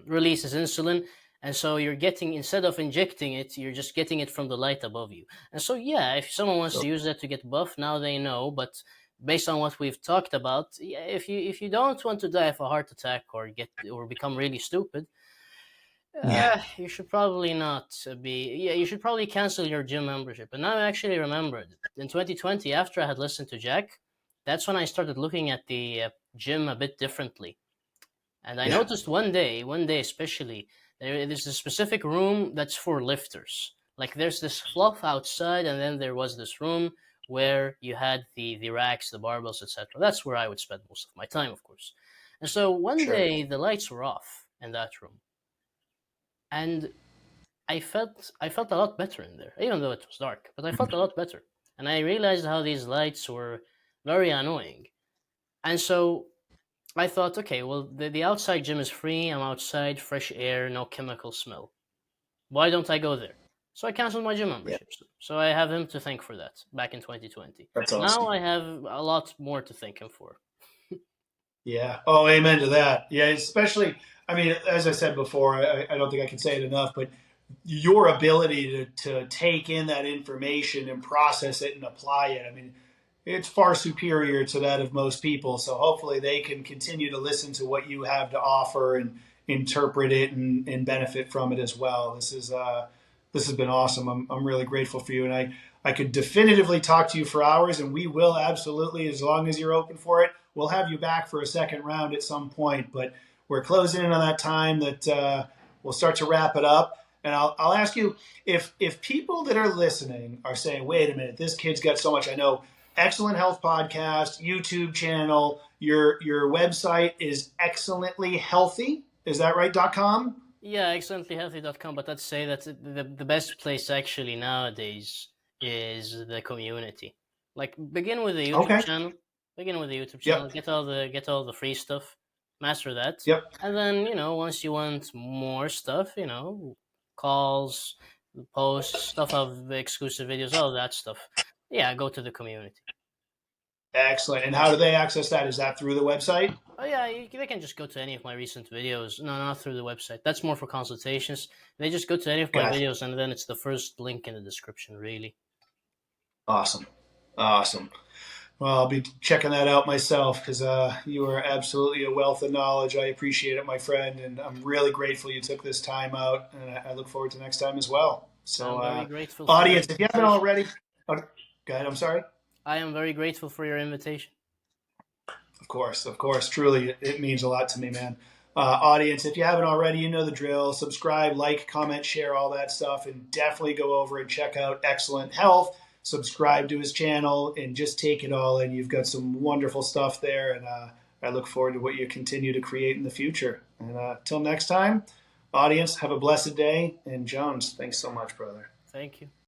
releases insulin. And so you're getting, instead of injecting it, you're just getting it from the light above you. And so yeah, if someone wants So, to use that to get buff, now they know. But based on what we've talked about, yeah, if you don't want to die of a heart attack or become really stupid, yeah. you should probably not be. Yeah, you should probably cancel your gym membership. And now I actually remembered in 2020, after I had listened to Jack, that's when I started looking at the gym a bit differently. And I Yeah. noticed one day especially, there's a specific room that's for lifters. Like there's this fluff outside, and then there was this room where you had the racks, the barbells, etc. That's where I would spend most of my time, of course. And so one Sure. day the lights were off in that room, and I felt a lot better in there, even though it was dark. But I felt a lot better, and I realized how these lights were very annoying. And so I thought, okay, well, the outside gym is free. I'm outside, fresh air, no chemical smell. Why don't I go there? So I canceled my gym Yeah. membership. So I have him to thank for that back in 2020. That's Now awesome. I have a lot more to thank him for. Yeah. Oh, amen to that. Yeah. Especially, I mean, as I said before, I don't think I can say it enough, but your ability to take in that information and process it and apply it, I mean, it's far superior to that of most people. So hopefully they can continue to listen to what you have to offer and interpret it and benefit from it as well. This has been awesome. I'm really grateful for you, and I could definitively talk to you for hours, and we will absolutely, as long as you're open for it, we'll have you back for a second round at some point. But we're closing in on that time that we'll start to wrap it up. And I'll ask you, if people that are listening are saying, wait a minute, this kid's got so much. I know, excellent health podcast, YouTube channel, your website is excellently healthy. Is that right? .com? Yeah, excellentlyhealthy.com. But I'd say that the best place actually nowadays is the community. Like begin with the YouTube Okay. channel. Begin with the YouTube channel. Yep. Get all the free stuff. Master that, Yep. and then once you want more stuff, calls, posts, stuff of exclusive videos, all that stuff. Yeah, go to the community. Excellent. And how do they access that? Is that through the website? Oh yeah, they can just go to any of my recent videos. No, not through the website. That's more for consultations. They just go to any of my Gotcha. videos, and then it's the first link in the description. Really. Awesome. Awesome. Well, I'll be checking that out myself because you are absolutely a wealth of knowledge. I appreciate it, my friend, and I'm really grateful you took this time out, and I look forward to next time as well. So, I'm very grateful for your audience, if you haven't invitation. already, oh, go ahead. I'm sorry. I am very grateful for your invitation. Of course. Truly, it means a lot to me, man. Audience, if you haven't already, you know the drill. Subscribe, like, comment, share, all that stuff, and definitely go over and check out Excellent Health. Subscribe to his channel and just take it all in. You've got some wonderful stuff there, and I look forward to what you continue to create in the future. And till next time, audience, have a blessed day. And Jones, thanks so much, brother. Thank you.